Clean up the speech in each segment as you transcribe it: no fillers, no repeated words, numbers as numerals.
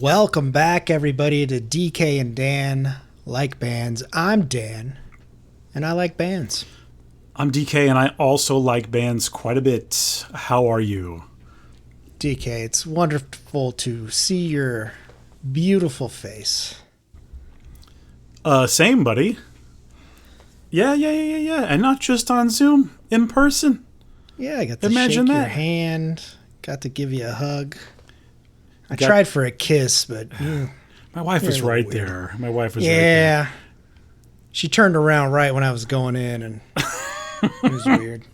Welcome back, everybody, to DK and Dan Like Bands. I'm Dan, and I like bands. I'm DK, and I also like bands quite a bit. How are you? DK, it's wonderful to see your beautiful face. Same, buddy. Yeah. And not just on Zoom, in person. Yeah, I got to Imagine shake your that. hand, got to give you a hug. I tried for a kiss, but My wife was You're a right little weird. there. My wife was right there. yeah. She turned around right when I was going in, and it was weird.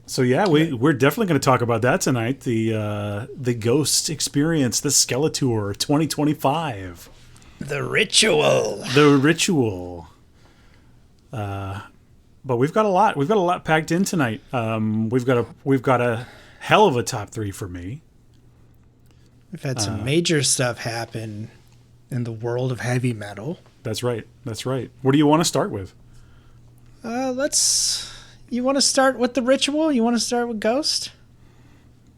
So yeah, we're definitely going to talk about that tonight. The Ghost Experience, the Skeletor 2025, The Ritual. the Ritual. But we've got a lot. We've got a lot packed in tonight. We've got a hell of a top three for me. We've had some major stuff happen in the world of heavy metal. That's right. What do you want to start with? You want to start with the Ritual? You want to start with Ghost?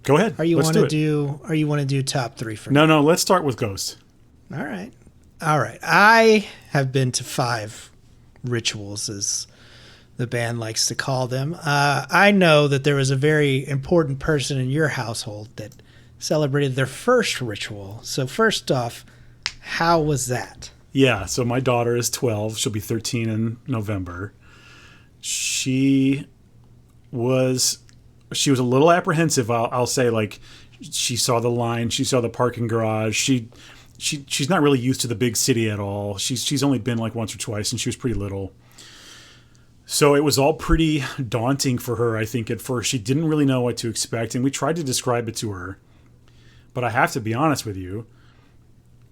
Go ahead. Or you Let's want do to it. want to do top three for No. Let's start with Ghost. All right. I have been to 5 rituals, as the band likes to call them. I know that there was a very important person in your household that celebrated their first ritual. So first off, how was that? Yeah. So my daughter is 12. She'll be 13 in November. She was a little apprehensive. I'll say, like, she saw the line, she saw the parking garage. She's not really used to the big city at all. She's only been like once or twice, and she was pretty little. So it was all pretty daunting for her, I think, at first. She didn't really know what to expect, and we tried to describe it to her. But I have to be honest with you,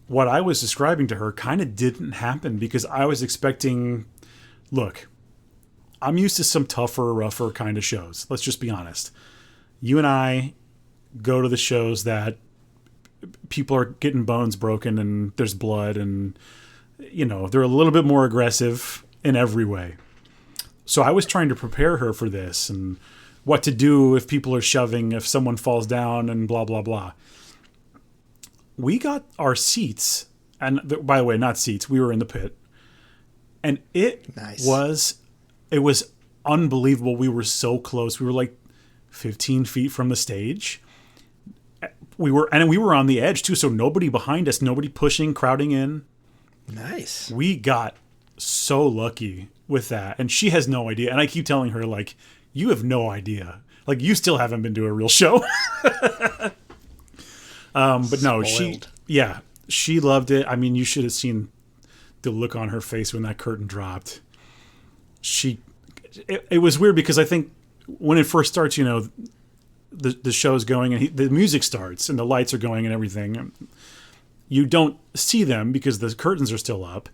what I was describing to her kind of didn't happen, because I was expecting, look, I'm used to some tougher, rougher kind of shows. Let's just be honest. You and I go to the shows that people are getting bones broken and there's blood, and, you know, they're a little bit more aggressive in every way. So I was trying to prepare her for this and what to do if people are shoving, if someone falls down, and blah, blah, blah. We got our seats, and by the way, not seats, we were in the pit, and it was unbelievable. We were so close. We were like 15 feet from the stage. We were on the edge too, so nobody behind us, nobody pushing, crowding in. Nice. We got so lucky with that, and she has no idea. And I keep telling her, like, you have no idea. Like, you still haven't been to a real show. But no, Spoiled. she loved it. I mean, you should have seen the look on her face when that curtain dropped. It was weird, because I think when it first starts, you know, the show's going and the music starts and the lights are going and everything. You don't see them because the curtains are still up.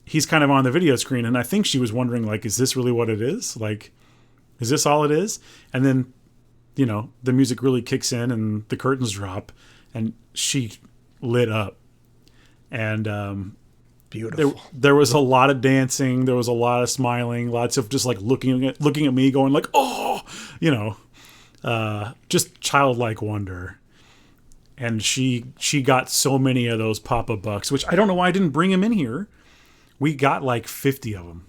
He's kind of on the video screen, and I think she was wondering, like, is this really what it is? Like, is this all it is? And then, you know, the music really kicks in and the curtains drop, and she lit up. And Beautiful. there was a lot of dancing, there was a lot of smiling, lots of just like looking at me, going like, oh, you know, just childlike wonder. And she got so many of those Papa Bucks, which I don't know why I didn't bring him in here. We got like 50 of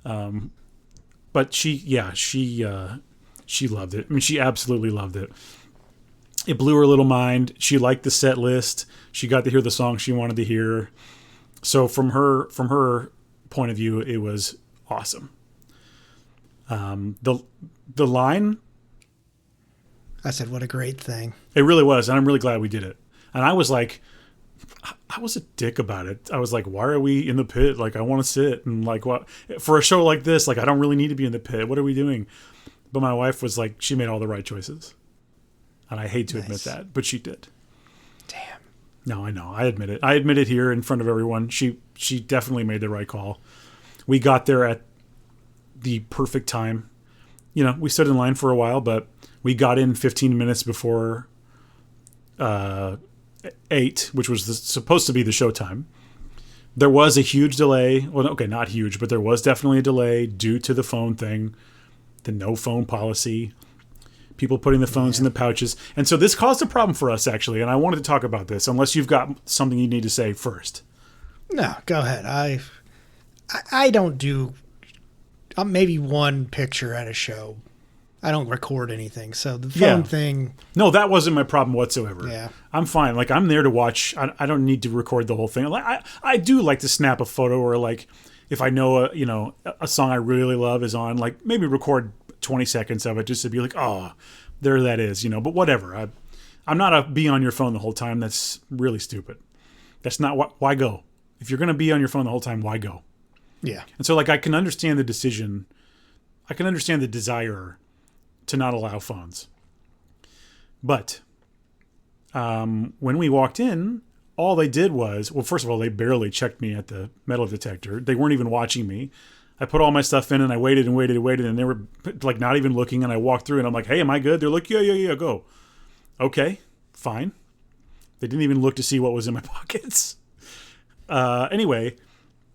them. But she loved it. I mean, she absolutely loved it. It blew her little mind. She liked the set list. She got to hear the song she wanted to hear. So from her point of view, it was awesome. The line, I said, what a great thing. it really was, and I'm really glad we did it. And I was like, I was a dick about it. I was like, why are we in the pit? Like, I want to sit, and like, what for a show like this? Like, I don't really need to be in the pit. What are we doing? But my wife was like, she made all the right choices, and I hate to admit that, but she did. Damn. No, I know. I admit it. I admit it here in front of everyone. She definitely made the right call. We got there at the perfect time. You know, we stood in line for a while, but we got in 15 minutes before 8, which was supposed to be the showtime. There was a huge delay. Well, okay, not huge, but there was definitely a delay due to the phone thing, the no phone policy. people putting the phones in the pouches. And so this caused a problem for us, actually, and I wanted to talk about this, unless you've got something you need to say first. No, go ahead. I don't do maybe one picture at a show. I don't record anything, so the phone thing... No, that wasn't my problem whatsoever. Yeah. I'm fine. Like, I'm there to watch. I don't need to record the whole thing. Like, I do like to snap a photo, or like, if I know a song I really love is on, like, maybe record 20 seconds of it just to be like, oh, there that is, But whatever. I'm not a be on your phone the whole time. That's really stupid. That's not why go? If you're going to be on your phone the whole time, why go? Yeah. And so, like, I can understand the decision. I can understand the desire to not allow phones. But when we walked in, all they did was, well, first of all, they barely checked me at the metal detector. They weren't even watching me. I put all my stuff in and I waited and waited and waited, and they were like not even looking, and I walked through and I'm like, hey, am I good? They're like, yeah, go. Okay, fine. They didn't even look to see what was in my pockets. Anyway,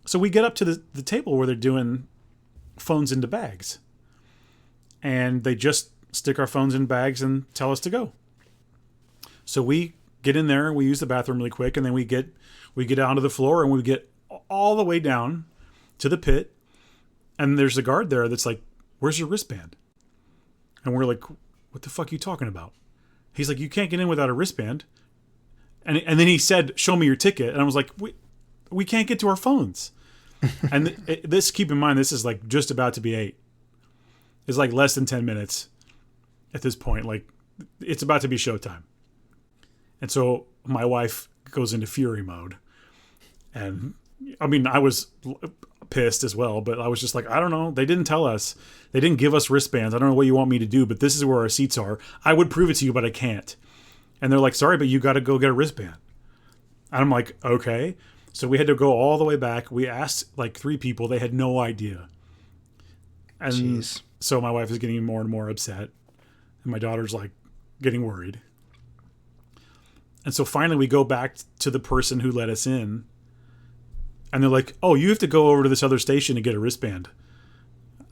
so we get up to the table where they're doing phones into bags. And they just stick our phones in bags and tell us to go. So we get in there and we use the bathroom really quick, and then we get onto the floor and we get all the way down to the pit, and there's a guard there that's like, where's your wristband? And we're like, what the fuck are you talking about? He's like, you can't get in without a wristband. And then he said, show me your ticket. And I was like, we can't get to our phones. And this, keep in mind, this is like just about to be 8. It's like less than 10 minutes at this point. Like, it's about to be showtime. And so my wife goes into fury mode. And I mean, I was pissed as well, but I was just like, I don't know. They didn't tell us. They didn't give us wristbands. I don't know what you want me to do, but this is where our seats are. I would prove it to you, but I can't. And they're like, sorry, but you got to go get a wristband. And I'm like, okay. So we had to go all the way back. We asked like 3 people. They had no idea. And Jeez. So my wife is getting more and more upset. And my daughter's like getting worried. And so finally we go back to the person who let us in. And they're like, oh, you have to go over to this other station to get a wristband.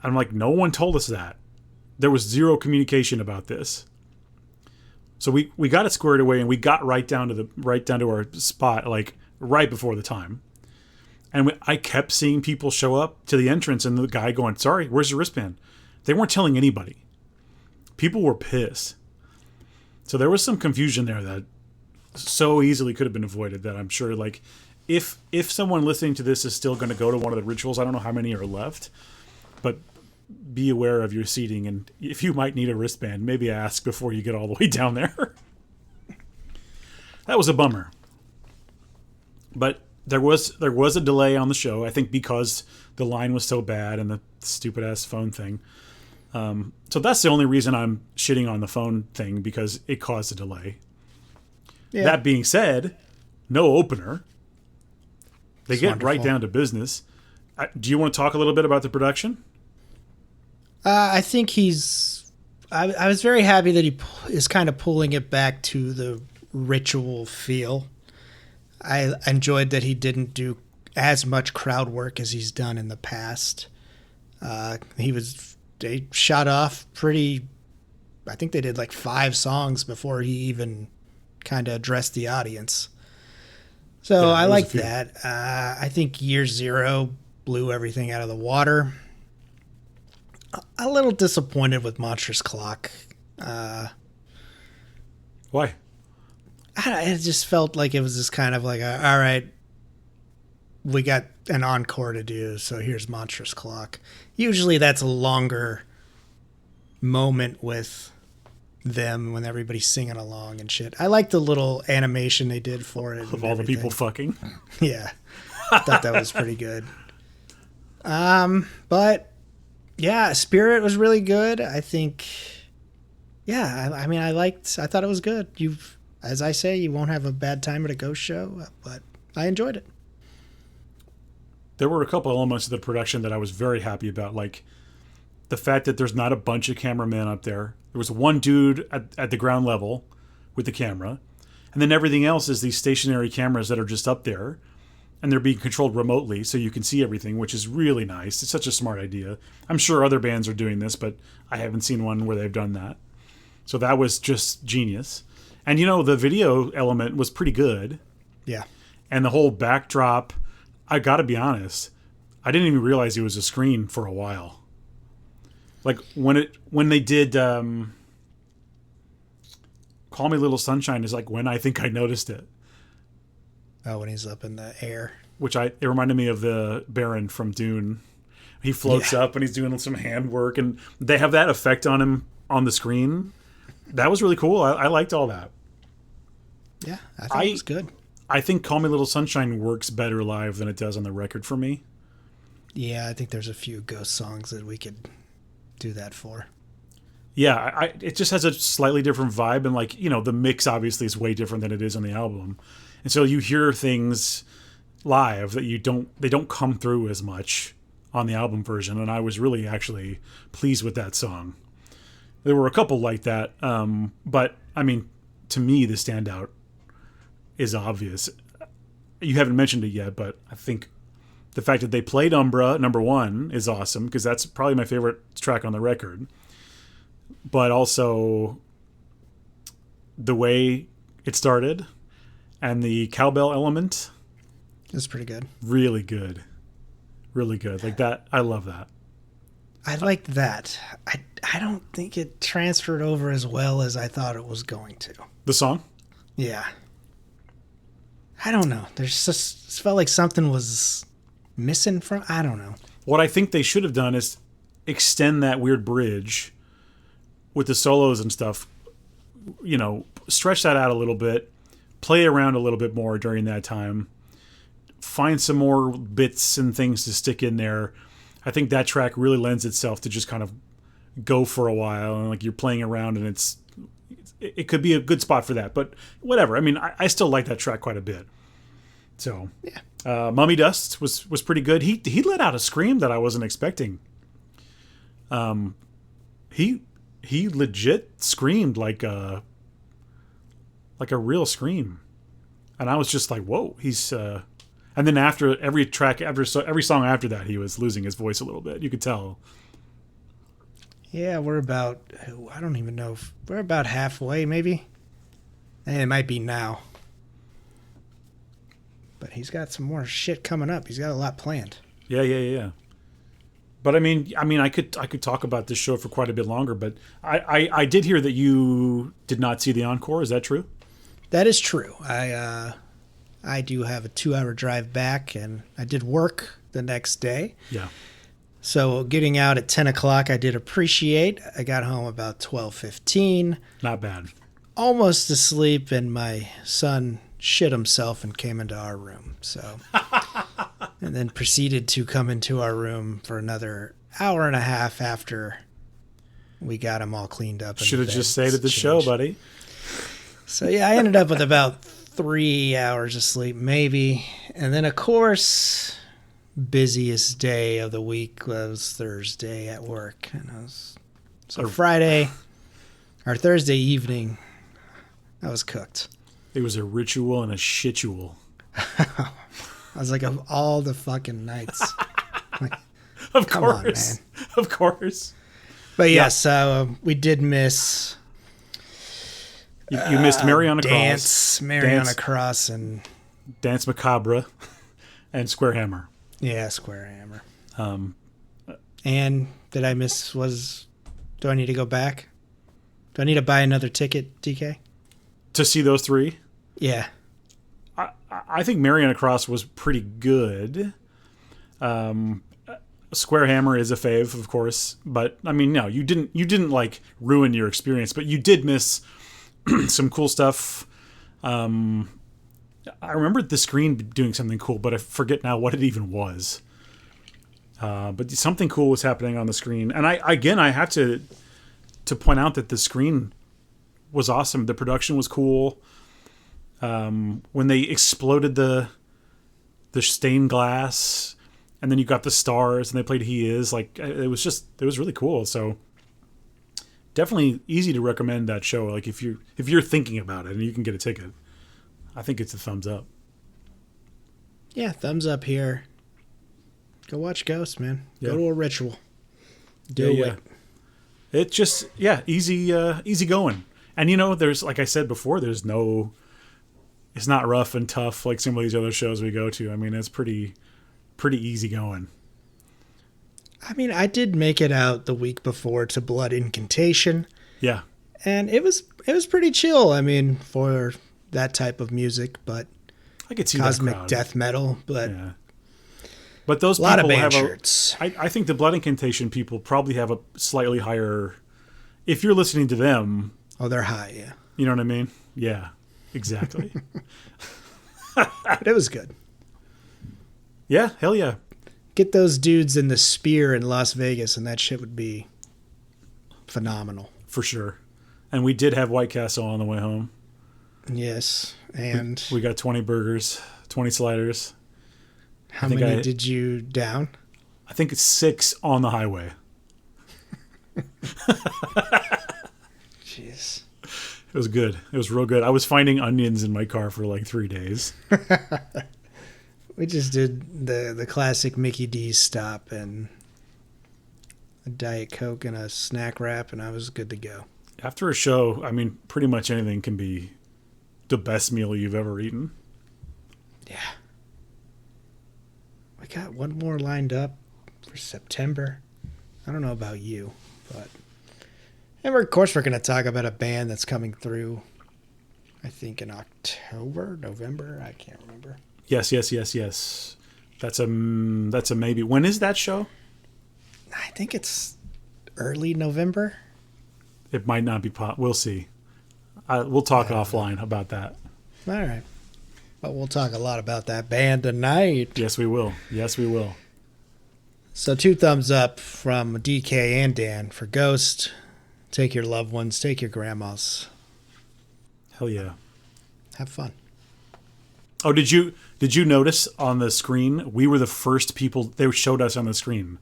I'm like, no one told us that. There was zero communication about this. So we got it squared away, and we got right down to our spot, like right before the time. And I kept seeing people show up to the entrance, and the guy going, sorry, where's your wristband? They weren't telling anybody. People were pissed. So there was some confusion there that so easily could have been avoided, that I'm sure, like, if someone listening to this is still going to go to one of the rituals, I don't know how many are left, but be aware of your seating, and if you might need a wristband, maybe ask before you get all the way down there. That was a bummer. But there was a delay on the show, I think, because the line was so bad and the stupid ass phone thing. So that's the only reason I'm shitting on the phone thing, because it caused a delay. Yeah. That being said, no opener. They get wonderful. Right down to business. Do you want to talk a little bit about the production? I think I was very happy that he is kind of pulling it back to the ritual feel. I enjoyed that he didn't do as much crowd work as he's done in the past. They shot off pretty, I think they did like 5 songs before he even kind of addressed the audience. So yeah, I like that. I think Year Zero blew everything out of the water. A little disappointed with Monstrous Clock. Why? It just felt like it was just kind of like, all right, we got an encore to do, so here's Monstrous Clock. Usually that's a longer moment with them when everybody's singing along and shit. I like the little animation they did for it. Of all the people fucking? Yeah. I thought that was pretty good. But yeah, Spirit was really good. I think, yeah, I mean, I thought it was good. As I say, you won't have a bad time at a ghost show, but I enjoyed it. There were a couple elements of the production that I was very happy about, like the fact that there's not a bunch of cameramen up there. There was one dude at the ground level with the camera, and then everything else is these stationary cameras that are just up there, and they're being controlled remotely so you can see everything, which is really nice. It's such a smart idea. I'm sure other bands are doing this, but I haven't seen one where they've done that. So that was just genius. And, you know, the video element was pretty good. Yeah. And the whole backdrop, I got to be honest, I didn't even realize it was a screen for a while. Like when they did Call Me Little Sunshine is like when I think I noticed it. Oh, when he's up in the air. It reminded me of the Baron from Dune. He floats up and he's doing some handwork, and they have that effect on him on the screen. That was really cool. I liked all that. Yeah, I thought it was good. I think Call Me Little Sunshine works better live than it does on the record for me. Yeah, I think there's a few Ghost songs that we could do that for. Yeah, it just has a slightly different vibe, and like, you know, the mix obviously is way different than it is on the album. And so you hear things live that they don't come through as much on the album version, and I was really actually pleased with that song. There were a couple like that, but I mean, to me, the standout is obvious. You haven't mentioned it yet, but I think the fact that they played Umbra #1 is awesome, because that's probably my favorite track on the record. But also the way it started and the cowbell element. It's pretty good. Really good. Really good. Like that. I love that. I liked that. I don't think it transferred over as well as I thought it was going to. The song? Yeah. I don't know. There's just, it felt like something was missing from, I don't know. What I think they should have done is extend that weird bridge with the solos and stuff, you know, stretch that out a little bit, play around a little bit more during that time, find some more bits and things to stick in there. I think that track really lends itself to just kind of go for a while, and like you're playing around, and it could be a good spot for that. But whatever. I mean, I still like that track quite a bit. So yeah, Mummy Dust was pretty good. He let out a scream that I wasn't expecting. He legit screamed like a real scream, and I was just like, whoa. He's and then after every song after that, he was losing his voice a little bit. You could tell. Yeah, we're about, I don't even know, if we're about halfway maybe. And it might be now. But he's got some more shit coming up. He's got a lot planned. Yeah. But I mean, I could talk about this show for quite a bit longer. But I did hear that you did not see the encore. Is that true? That is true. I do have a 2-hour drive back, and I did work the next day. Yeah. So getting out at 10 o'clock, I did appreciate. I got home about 12:15. Not bad. Almost asleep, and my son shit himself and came into our room. So, and then proceeded to come into our room for another hour and a half after we got him all cleaned up. Should have just stayed at the show, buddy. So yeah, I ended up with about 3 hours of sleep, maybe. And then, of course, busiest day of the week was Thursday at work. And Friday or Thursday evening, I was cooked. It was a ritual and a shitual. I was like, of all the fucking nights. Like, of come course. on, man. Of course. But yes, we did miss... You missed Mary on a Cross. Mary on a Cross, and... Dance Macabre, and Square Hammer. Yeah, Square Hammer. And did I miss, do I need to go back? Do I need to buy another ticket, DK? To see those three? Yeah. I think Mary on a Cross was pretty good. Square Hammer is a fave, of course, but I mean, no, you didn't like ruin your experience, but you did miss some cool stuff. I remember the screen doing something cool, but I forget now what it even was. But something cool was happening on the screen, and I have to point out that the screen was awesome. The production was cool. When they exploded the stained glass, and then you got the stars, and they played "He Is," like it was really cool. So definitely easy to recommend that show. Like if you're thinking about it and you can get a ticket, I think it's a thumbs up. Yeah, thumbs up here. Go watch Ghost, man. Yeah. Go to a ritual. Do it. It's just easy going. And there's, like I said before, it's not rough and tough like some of these other shows we go to. I mean, it's pretty easy going. I mean, I did make it out the week before to Blood Incantation. Yeah. And it was pretty chill. I mean, for that type of music, but I could see cosmic that crowd. death metal, but yeah. But those a lot people of band have shirts. I think the Blood Incantation people probably have a slightly higher. If you're listening to them, Oh, they're high, yeah. you know what I mean? Yeah, exactly. But it was good. Yeah, hell yeah. Get those dudes in the Spear in Las Vegas, and that shit would be phenomenal. For sure. And we did have White Castle on the way home. Yes, and We got 20 burgers, 20 sliders. how many did you down? I think it's 6 on the highway. Jeez. It was good. It was real good. I was finding onions in my car for like 3 days. We just did the classic Mickey D's stop and a Diet Coke and a snack wrap, and I was good to go. After a show, I mean, pretty much anything can be the best meal you've ever eaten. Yeah. We got one more lined up for September. I don't know about you, but... And of course, we're going to talk about a band that's coming through, I think, in October, November. I can't remember. Yes. That's a maybe. When is that show? I think it's early November. It might not be. We'll see. We'll talk offline about that. All right. But we'll talk a lot about that band tonight. Yes, we will. So 2 thumbs up from DK and Dan for Ghost. Take your loved ones. Take your grandmas. Hell yeah. Have fun. Oh, did you notice on the screen? We were the first people they showed us on the screen.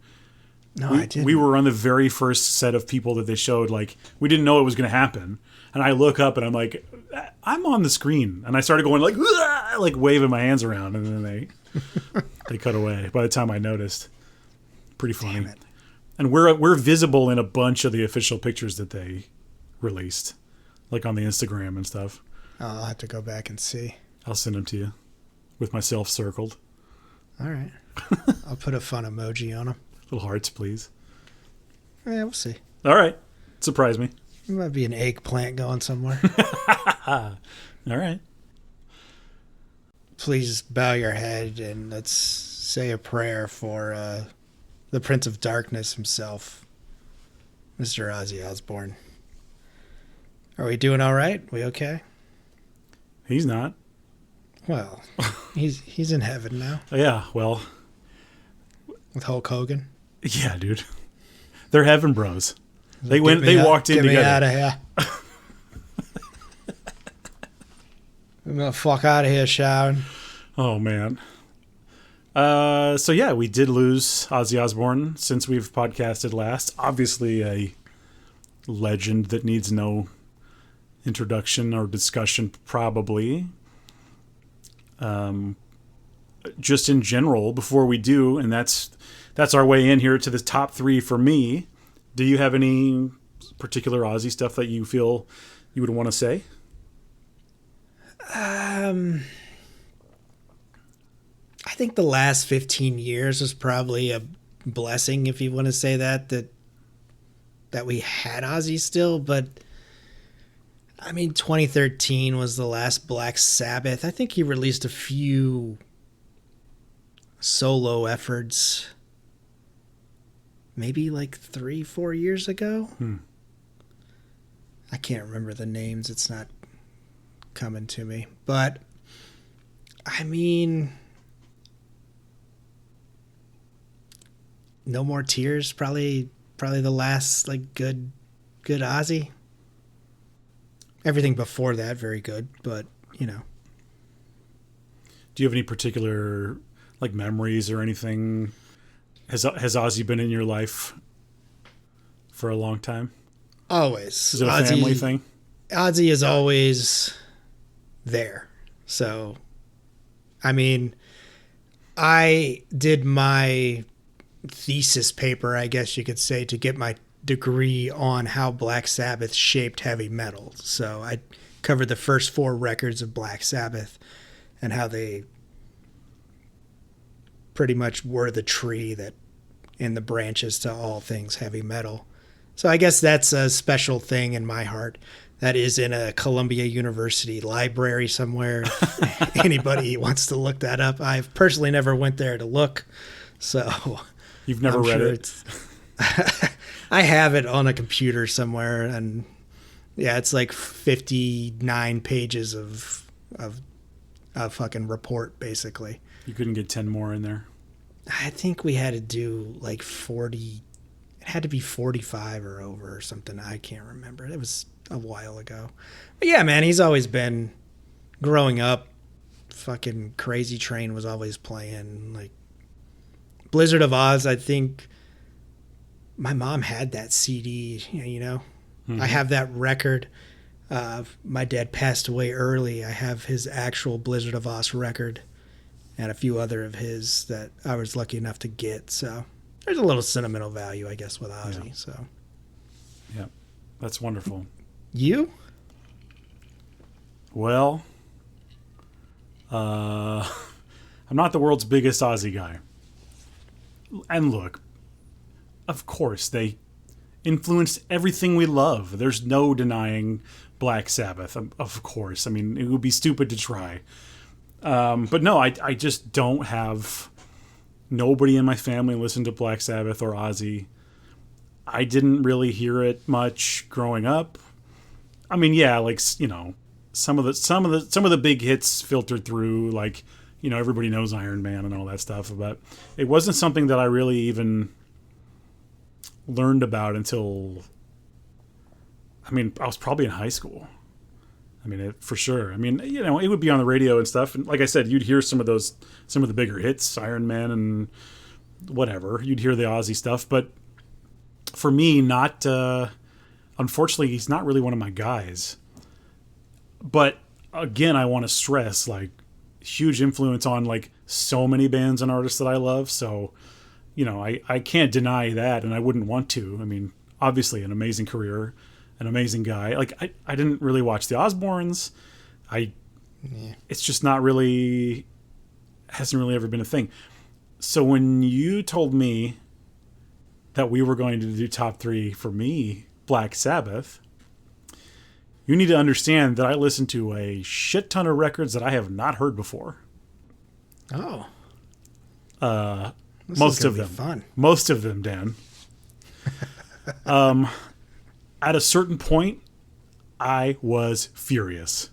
No, I didn't. We were on the very first set of people that they showed. Like, we didn't know it was going to happen. And I look up and I'm like, I'm on the screen. And I started going like waving my hands around. And then they cut away by the time I noticed. Pretty funny. Damn it. And we're visible in a bunch of the official pictures that they released, like on the Instagram and stuff. I'll have to go back and see. I'll send them to you with myself circled. All right. I'll put a fun emoji on them. Little hearts, please. Yeah, we'll see. All right. Surprise me. There might be an eggplant going somewhere. All right. Please bow your head and let's say a prayer for the Prince of Darkness himself, Mr. Ozzy Osbourne. Are we doing all right? We okay? He's not. Well, he's in heaven now Yeah, well, with Hulk Hogan. yeah, dude. They're heaven bros. They walked in together. Get me out together. of here. I'm gonna fuck out of here, Sharon. Oh, man. So yeah, we did lose Ozzy Osbourne since we've podcasted last. Obviously a legend that needs no introduction or discussion, probably. Just in general, before we do, and that's our way in here to the top 3 for me. Do you have any particular Ozzy stuff that you feel you would want to say? I think the last 15 years was probably a blessing, if you want to say that we had Ozzy still, but I mean, 2013 was the last Black Sabbath. I think he released a few solo efforts maybe like 3-4 years ago. I can't remember the names. It's not coming to me. But, I mean, No More Tears, probably the last like good Ozzy. Everything before that, very good, but you know. Do you have any particular like memories or anything? Has Ozzy been in your life for a long time? Always. Is it a family thing? Ozzy is always there. So, I mean, I did my thesis paper, I guess you could say, to get my degree on how Black Sabbath shaped heavy metal. So I covered the first 4 records of Black Sabbath and how they pretty much were the tree that in the branches to all things heavy metal. So I guess that's a special thing in my heart. That is in a Columbia University library somewhere. If anybody wants to look that up. I've personally never went there to look. So you've never read it? I have it on a computer somewhere, and yeah, it's like 59 pages of a fucking report, basically. You couldn't get 10 more in there? I think we had to do like 40. It had to be 45 or over or something. I can't remember. It was a while ago. But yeah, man, he's always been, growing up, fucking Crazy Train was always playing. Like Blizzard of Oz, I think my mom had that CD, you know. Mm-hmm. I have that record. My dad passed away early. I have his actual Blizzard of Oz record and a few other of his that I was lucky enough to get. So there's a little sentimental value, I guess, with Ozzy. Yeah. So yeah, that's wonderful. You? Well, I'm not the world's biggest Ozzy guy. And look, of course, they influenced everything we love. There's no denying Black Sabbath, of course. I mean, it would be stupid to try. But no, I just don't have... Nobody in my family listened to Black Sabbath or Ozzy. I didn't really hear it much growing up. I mean, yeah, like, you know, some of the big hits filtered through, like, you know, everybody knows Iron Man and all that stuff, but it wasn't something that I really even learned about until, I mean, I was probably in high school. I mean, for sure. I mean, you know, it would be on the radio and stuff. And like I said, you'd hear some of the bigger hits, Iron Man and whatever. You'd hear the Ozzy stuff. But for me, unfortunately, he's not really one of my guys. But again, I want to stress, like, huge influence on, like, so many bands and artists that I love. So, you know, I can't deny that, and I wouldn't want to. I mean, obviously, an amazing career. An amazing guy. Like, I didn't really watch the Osbournes. It's just not really, hasn't really ever been a thing. So when you told me that we were going to do top 3 for me, Black Sabbath, you need to understand that I listen to a shit ton of records that I have not heard before. Oh. Most of them. Fun. Most of them, Dan. At a certain point, I was furious.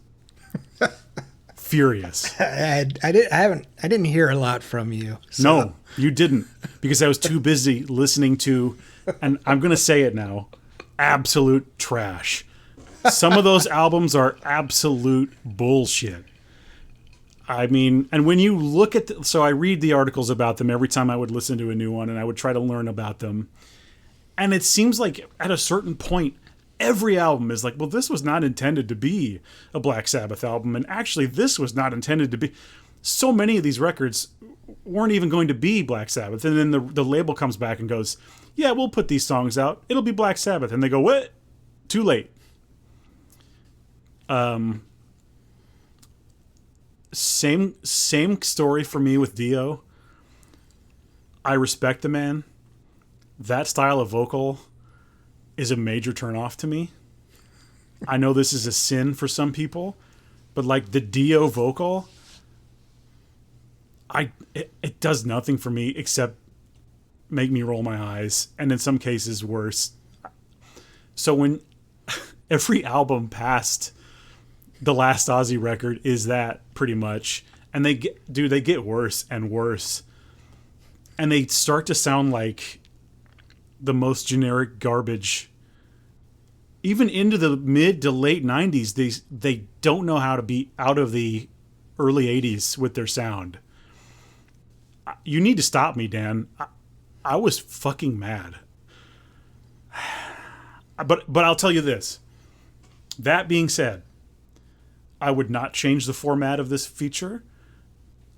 Furious. I didn't hear a lot from you. So. No, you didn't, because I was too busy listening to, and I'm going to say it now, absolute trash. Some of those albums are absolute bullshit. I mean, and when you look at, so I read the articles about them every time I would listen to a new one, and I would try to learn about them. And it seems like at a certain point, every album is like, well, this was not intended to be a Black Sabbath album. And actually, this was not intended to be. So many of these records weren't even going to be Black Sabbath. And then the label comes back and goes, yeah, we'll put these songs out. It'll be Black Sabbath. And they go, what? Too late. Same story for me with Dio. I respect the man. That style of vocal is a major turnoff to me. I know this is a sin for some people, but like the Dio vocal, it does nothing for me except make me roll my eyes, and in some cases worse. So when every album past the last Ozzy record is that pretty much, and they get worse and worse, and they start to sound like the most generic garbage. Even into the mid to late 90s, they don't know how to be out of the early 80s with their sound. You need to stop me, Dan. I was fucking mad. But I'll tell you this. That being said, I would not change the format of this feature.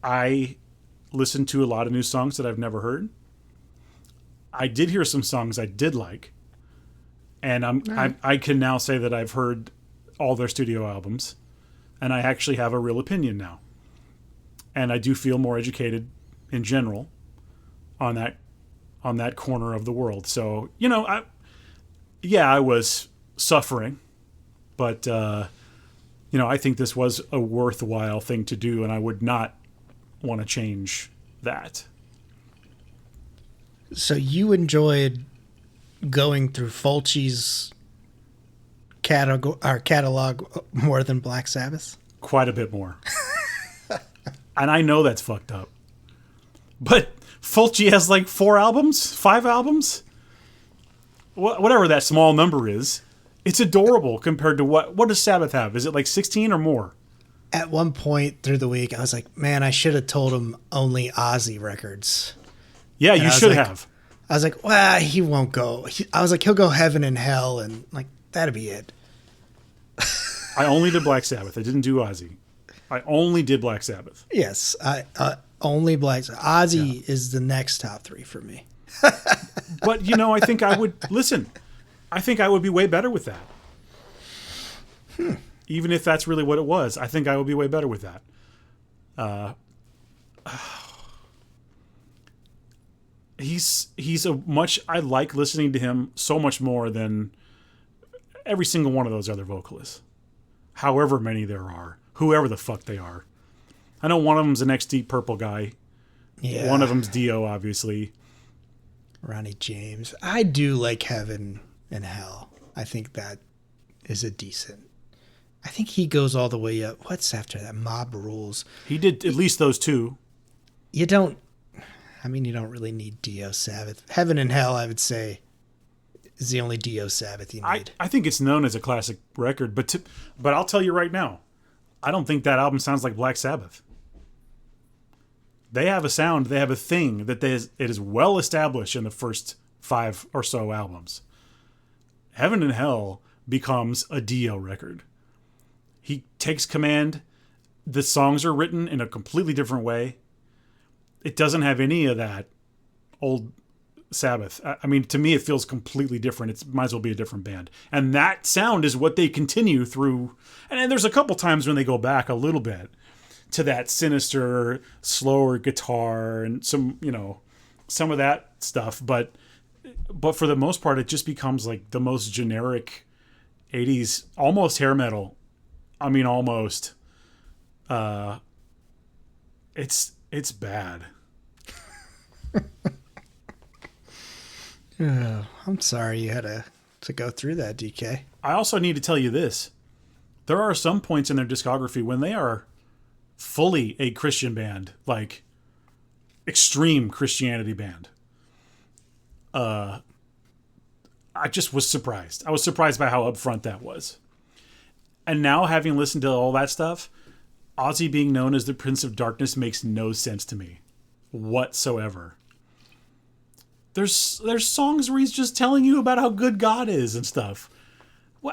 I listened to a lot of new songs that I've never heard. I did hear some songs I did like. And I can now say that I've heard all their studio albums, and I actually have a real opinion now. And I do feel more educated in general on that corner of the world. So, I was suffering, but I think this was a worthwhile thing to do, and I would not want to change that. So you enjoyed going through Fulci's catalog more than Black Sabbath? Quite a bit more. And I know that's fucked up. But Fulci has like 4 albums? 5 albums? Whatever that small number is. It's adorable compared to what does Sabbath have? Is it like 16 or more? At one point through the week, I was like, man, I should have told him only Ozzy records. Yeah, you should have. I was like, well, he won't go. I was like, he'll go Heaven and Hell, and like, that'd be it. I only did Black Sabbath. I didn't do Ozzy. I only did Black Sabbath. Yes, I only Black Sabbath. Ozzy is the next top 3 for me. But, I think I would... Listen, I think I would be way better with that. Even if that's really what it was, I think I would be way better with that. He's a much... I like listening to him so much more than every single one of those other vocalists. However many there are. Whoever the fuck they are. I know one of them's an ex Deep Purple guy. Yeah. One of them's Dio, obviously. Ronnie James. I do like Heaven and Hell. I think that is a decent... I think he goes all the way up. What's after that? Mob Rules. He did at least those 2. You don't really need Dio Sabbath. Heaven and Hell, I would say, is the only Dio Sabbath you need. I think it's known as a classic record, but I'll tell you right now, I don't think that album sounds like Black Sabbath. They have a sound, they have a thing that it is well established in the first 5 or so albums. Heaven and Hell becomes a Dio record. He takes command. The songs are written in a completely different way. It doesn't have any of that old Sabbath. I mean, to me, it feels completely different. It might as well be a different band. And that sound is what they continue through. And there's a couple times when they go back a little bit to that sinister, slower guitar and some of that stuff. But for the most part, it just becomes like the most generic 80s, almost hair metal. I mean, almost. It's bad. I'm sorry you had to go through that, DK. I also need to tell you this. There are some points in their discography when they are fully a Christian band, like extreme Christianity band. I just was surprised. I was surprised by how upfront that was. And now, having listened to all that stuff, Ozzy being known as the Prince of Darkness makes no sense to me whatsoever. There's songs where he's just telling you about how good God is and stuff.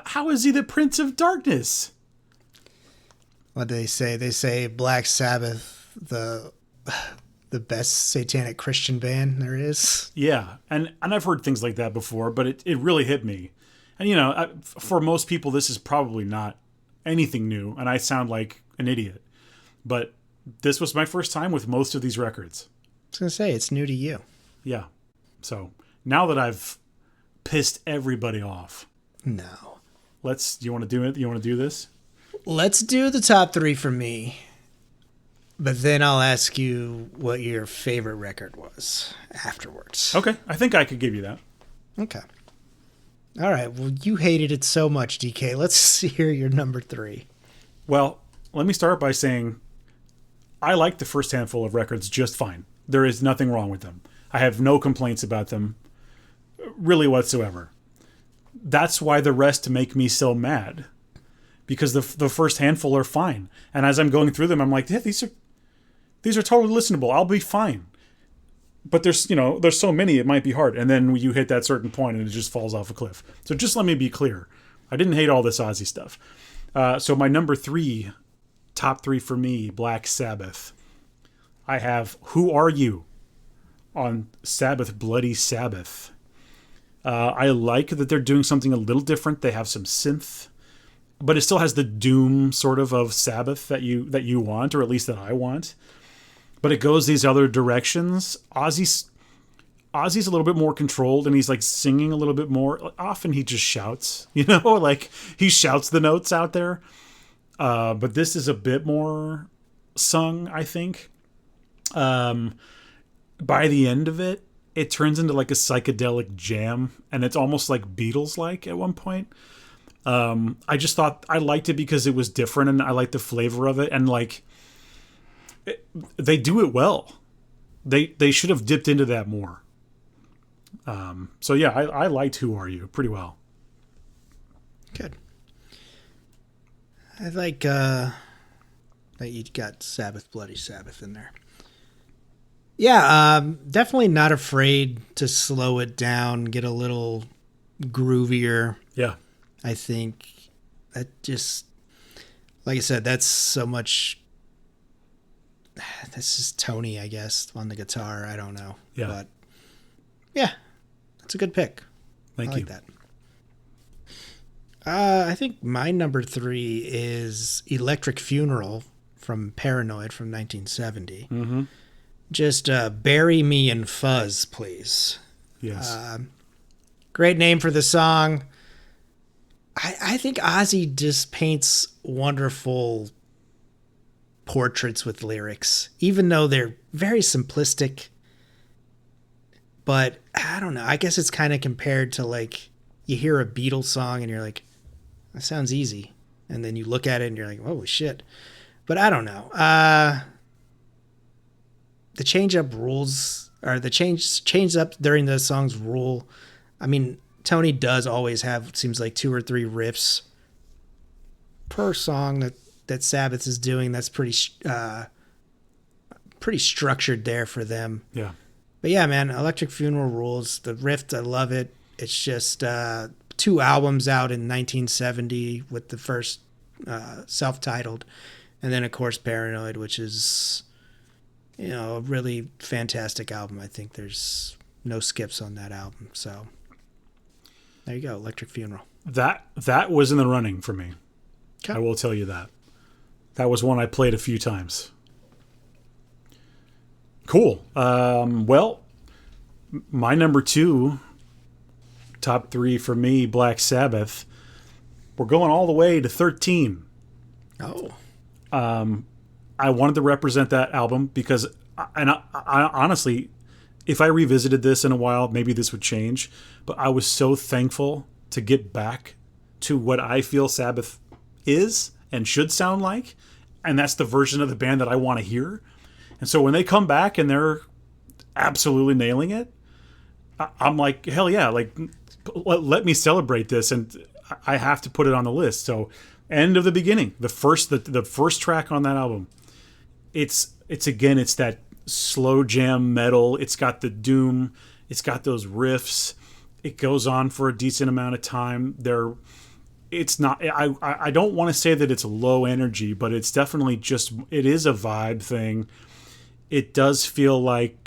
How is he the Prince of Darkness? What do they say? They say Black Sabbath, the best satanic Christian band there is. Yeah, and I've heard things like that before, but it really hit me. And, for most people, this is probably not anything new, and I sound like an idiot. But this was my first time with most of these records. I was going to say, it's new to you. Yeah. So, now that I've pissed everybody off. No. Do you want to do it? You want to do this? Let's do the top 3 for me. But then I'll ask you what your favorite record was afterwards. Okay. I think I could give you that. Okay. All right. Well, you hated it so much, DK. Let's hear your number 3. Well, let me start by saying I like the first handful of records just fine. There is nothing wrong with them. I have no complaints about them, really whatsoever. That's why the rest make me so mad, because the first handful are fine. And as I'm going through them, I'm like, yeah, these are totally listenable. I'll be fine. But there's so many, it might be hard. And then you hit that certain point and it just falls off a cliff. So just let me be clear. I didn't hate all this Ozzy stuff. So my number 3, top 3 for me, Black Sabbath. I have Who Are You on Sabbath, Bloody Sabbath. I like that they're doing something a little different. They have some synth, but it still has the doom sort of Sabbath that you want, or at least that I want. But it goes these other directions. Ozzy's a little bit more controlled, and he's like singing a little bit more. Often he just shouts, like he shouts the notes out there. But this is a bit more sung, I think. By the end of it, it turns into like a psychedelic jam, and it's almost like Beatles-like at one point. I just thought I liked it because it was different, and I liked the flavor of it, and like they do it well. They should have dipped into that more. So yeah, I liked Who Are You pretty well. Good. I like that you got Sabbath, Bloody Sabbath in there. Yeah, definitely not afraid to slow it down, get a little groovier. Yeah. I think that just, like I said, that's just Tony, I guess, on the guitar. I don't know. Yeah. But yeah, that's a good pick. Thank I you. like that. I think my number 3 is Electric Funeral from Paranoid from 1970. Mm-hmm. Just Bury Me in Fuzz, please. Yes. Great name for the song. I think Ozzy just paints wonderful portraits with lyrics, even though they're very simplistic. But I don't know. I guess it's kind of compared to like you hear a Beatles song and you're like, that sounds easy. And then you look at it and you're like, oh shit. But I don't know. The change up rules, or the change up during the songs rule. I mean, Tony does always have, seems like 2 or 3 riffs per song that Sabbath is doing. That's pretty structured there for them. Yeah. But yeah, man, Electric Funeral rules. The riff, I love it. It's just 2 albums out in 1970 with the first self-titled. And then, of course, Paranoid, which is, a really fantastic album. I think there's no skips on that album. So there you go, Electric Funeral. That was in the running for me. Okay. I will tell you that. That was one I played a few times. Cool. Well, my number 2, top 3 for me, Black Sabbath. We're going all the way to 13. Oh. I wanted to represent that album because, I honestly, if I revisited this in a while, maybe this would change. But I was so thankful to get back to what I feel Sabbath is and should sound like. And that's the version of the band that I want to hear. And so when they come back and they're absolutely nailing it, I'm like, hell yeah, like let me celebrate this, and I have to put it on the list. So End of the Beginning, the first track on that album, it's that slow jam metal. It's got the doom, it's got those riffs. It goes on for a decent amount of time. It's not, I don't want to say that it's low energy, but it's definitely it is a vibe thing. It does feel like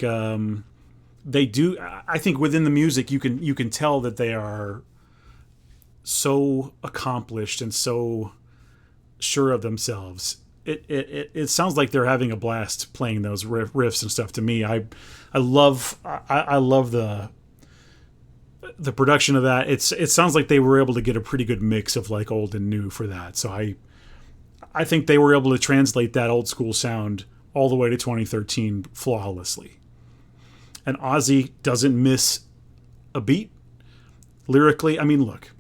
they do. I think within the music, you can tell that they are so accomplished and so sure of themselves. It sounds like they're having a blast playing those riffs and stuff. To me, I love the production of that. It sounds like they were able to get a pretty good mix of like old and new for that. So I think they were able to translate that old school sound all the way to 2013 flawlessly. And Ozzy doesn't miss a beat lyrically. I mean, look,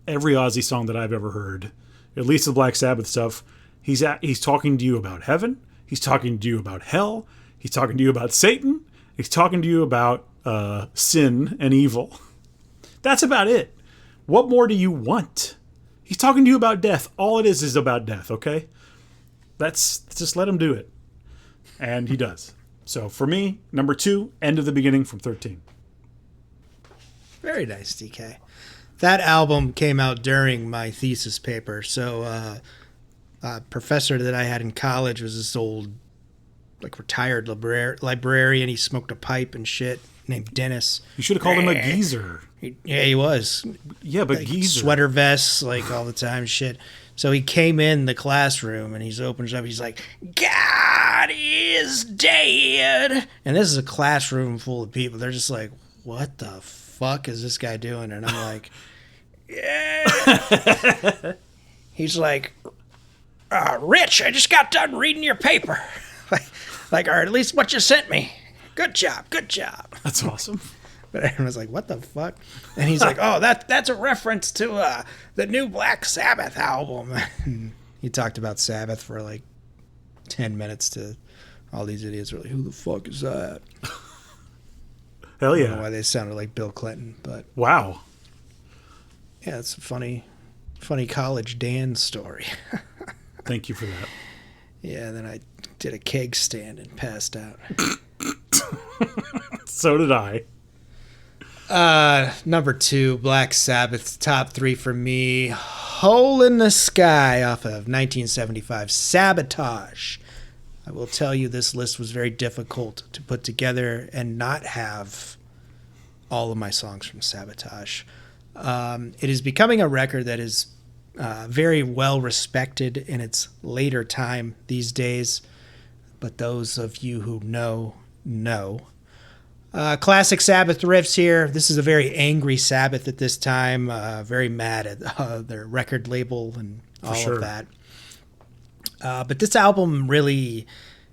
every Ozzy song that I've ever heard, at least the Black Sabbath stuff, he's talking to you about heaven. He's talking to you about hell. He's talking to you about Satan. He's talking to you about sin and evil. That's about it. What more do you want? He's talking to you about death. All it is about death, okay? Just let him do it. And he does. So for me, number 2, End of the Beginning from 13. Very nice, DK. That album came out during my thesis paper. So a professor that I had in college was this old, like, retired librarian. He smoked a pipe and shit. named Dennis. You should have called him a geezer. Yeah, he was. Yeah, but like, geezer. Sweater vests, like all the time, shit. So he came in the classroom and he's opens up. He's like, "God is dead," and this is a classroom full of people. They're just like, "What the fuck is this guy doing?" And I'm like, "Yeah." He's like, "Rich, I just got done reading your paper, like, or at least what you sent me. Good job, good job." That's awesome. But everyone's like, "What the fuck?" And he's like, "Oh, that's a reference to the new Black Sabbath album." And he talked about Sabbath for like 10 minutes to all these idiots. Were like, "Who the fuck is that?" Hell yeah! I don't know why they sounded like Bill Clinton, but wow. Yeah, it's a funny college Dan story. Thank you for that. Yeah, and then I did a keg stand and passed out. So did I. Number 2, Black Sabbath. Top 3 for me. Hole in the Sky off of 1975. Sabotage. I will tell you this list was very difficult to put together and not have all of my songs from Sabotage. It is becoming a record that is very well respected in its later time these days, but those of you who know. Classic Sabbath riffs here. This is a very angry Sabbath at this time, very mad at their record label and all of that. But this album really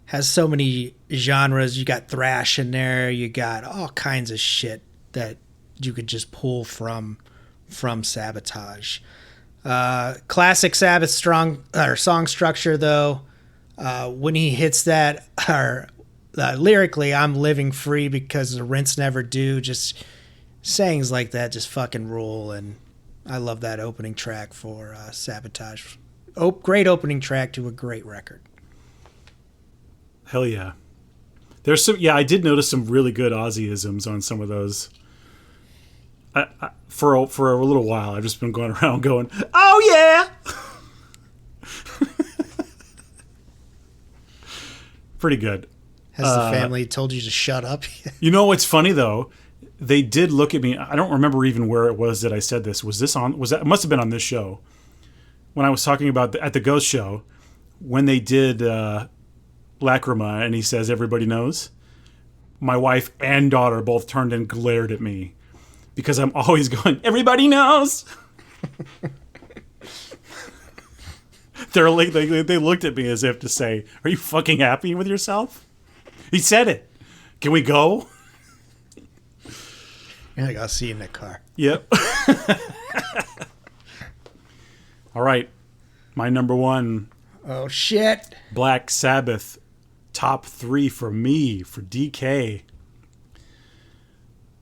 has so many genres. You got thrash in there. You got all kinds of shit that you could just pull from Sabotage. Classic Sabbath song structure, though. When he hits that, lyrically, "I'm living free because the rents never do." Just sayings like that just fucking rule, and I love that opening track for Sabotage. Great opening track to a great record. Hell yeah. There's some. Yeah, I did notice some really good Ozzy-isms on some of those. For a little while, I've just been going around going, "Oh yeah." Pretty good. Has the family told you to shut up? You know what's funny though? They did look at me. I don't remember even where it was that I said this. Was this on? Was that? It must have been on this show. When I was talking about at the Ghost Show, when they did Lacrima, and he says everybody knows. My wife and daughter both turned and glared at me because I'm always going, "Everybody knows." They're like they looked at me as if to say, "Are you fucking happy with yourself?" He said it. Can we go? You're like, "I'll see you in the car." Yep. All right. My number 1. Oh, shit. Black Sabbath. Top 3 for me, for DK.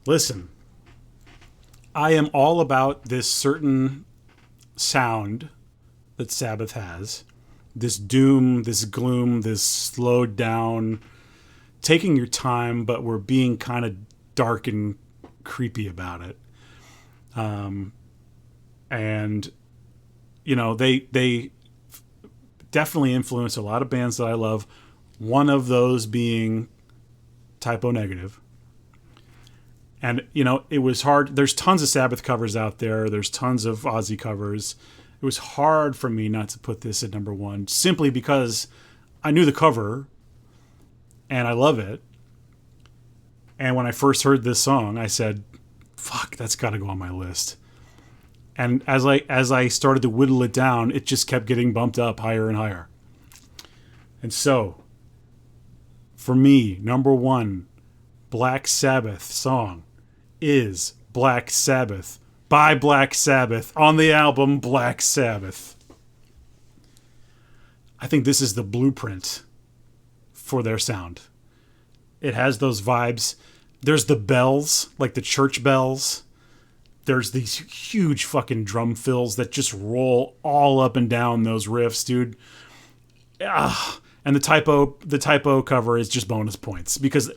Listen. I am all about this certain sound that Sabbath has. This doom, this gloom, this slowed down, taking your time, but we're being kind of dark and creepy about it. And, you know, they definitely influence a lot of bands that I love. One of those being Typo Negative. And, you know, it was hard. There's tons of Sabbath covers out there. There's tons of Ozzy covers. It was hard for me not to put this at number 1 simply because I knew the cover and I love it. And when I first heard this song, I said, "Fuck, that's got to go on my list." And as I started to whittle it down, it just kept getting bumped up higher and higher. And so, for me, number 1 Black Sabbath song is Black Sabbath by Black Sabbath on the album Black Sabbath. I think this is the blueprint for their sound. It has those vibes. There's the bells, like the church bells. There's these huge fucking drum fills that just roll all up and down those riffs, dude. And the typo cover is just bonus points because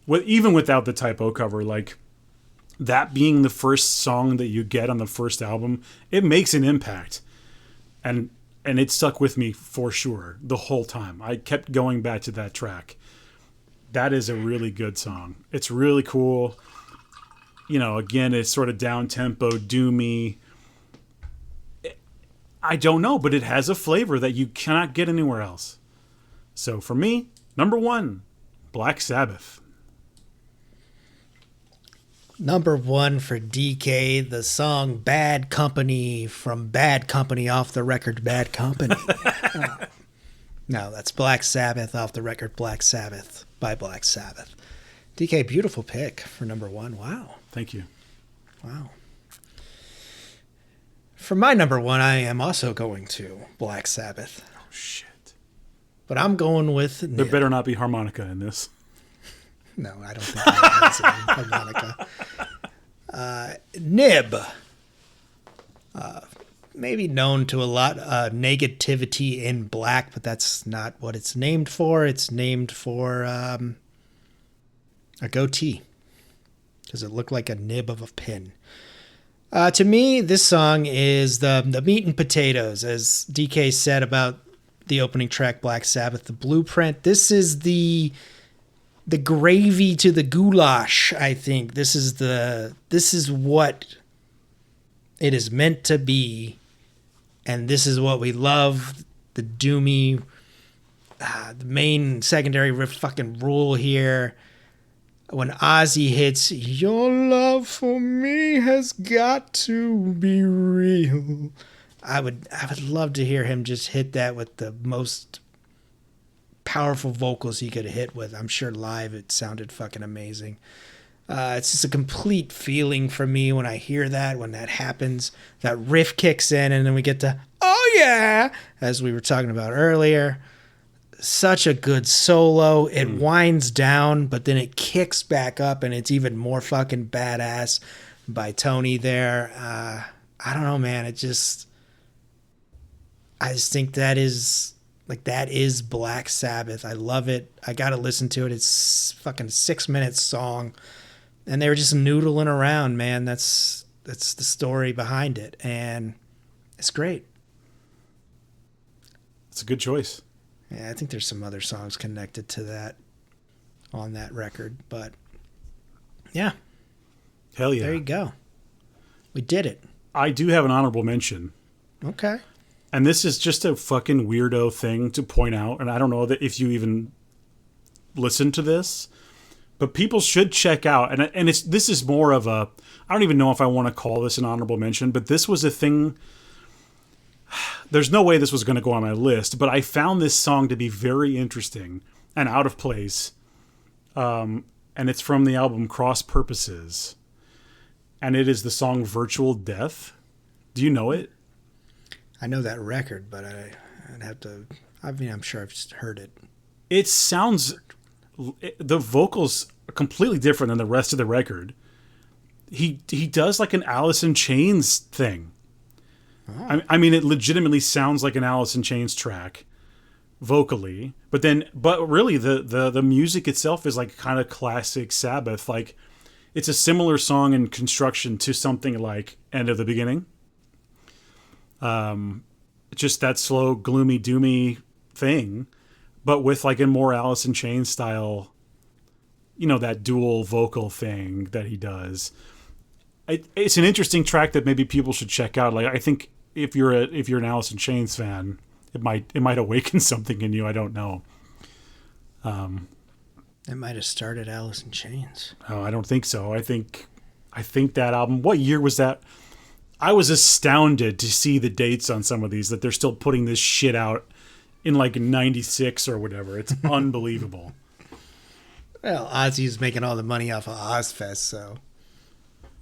even without the typo cover, like that being the first song that you get on the first album, it makes an impact. And it stuck with me for sure the whole time. I kept going back to that track. that is a really good song. It's really cool. Again, it's sort of down-tempo, doomy. I don't know, but it has a flavor that you cannot get anywhere else. So for me, number 1, Black Sabbath. Number 1 for DK, the song Bad Company from Bad Company off the record Bad Company. No, that's Black Sabbath off the record Black Sabbath by Black Sabbath. DK, beautiful pick for number 1. Wow. Thank you. Wow. For my number 1, I am also going to Black Sabbath. Oh, shit. But I'm going with Nib. There better not be harmonica in this. No, I don't think that's a harmonica. Nib. Maybe known to a lot negativity in black, but that's not what it's named for. It's named for a goatee because it looked like a nib of a pin. To me, this song is the meat and potatoes, as DK said about the opening track, Black Sabbath, the blueprint. This is the gravy to the goulash, I think. This is what it is meant to be. And this is what we love, the doomy, the main secondary riff fucking rule here. When Ozzy hits, your love for me has got to be real. I would love to hear him just hit that with the most powerful vocals he could hit with. I'm sure live it sounded fucking amazing. It's just a complete feeling for me when I hear that, when that happens. That riff kicks in, and then we get to, oh yeah, as we were talking about earlier. Such a good solo. It winds down, but then it kicks back up, and it's even more fucking badass by Tony there. I don't know, man. I just think that is Black Sabbath. I love it. I got to listen to it. It's fucking 6-minute song. And they were just noodling around, man. That's the story behind it. And it's great. It's a good choice. Yeah, I think there's some other songs connected to that on that record. But, yeah. Hell yeah. There you go. We did it. I do have an honorable mention. Okay. And this is just a fucking weirdo thing to point out. And I don't know that if you even listen to this. But people should check out, and this is more of a, I don't even know if I want to call this an honorable mention, but this was a thing, there's no way this was going to go on my list, but I found this song to be very interesting and out of place, and it's from the album Cross Purposes, and it is the song Virtual Death. Do you know it? I know that record, but I'd have to, I'm sure I've just heard it. It sounds... The vocals are completely different than the rest of the record. He does like an Alice in Chains thing. Oh. I mean, it legitimately sounds like an Alice in Chains track vocally, but really the music itself is like kind of classic Sabbath. Like it's a similar song in construction to something like End of the Beginning. Just that slow, gloomy, doomy thing. But with like a more Alice in Chains style, that dual vocal thing that he does. It's an interesting track that maybe people should check out. Like I think if you're an Alice in Chains fan, it might awaken something in you. I don't know. It might have started Alice in Chains. Oh, I don't think so. I think that album. What year was that? I was astounded to see the dates on some of these, that they're still putting this shit out in like 96 or whatever. It's unbelievable. Well, Ozzy's making all the money off of Ozfest, so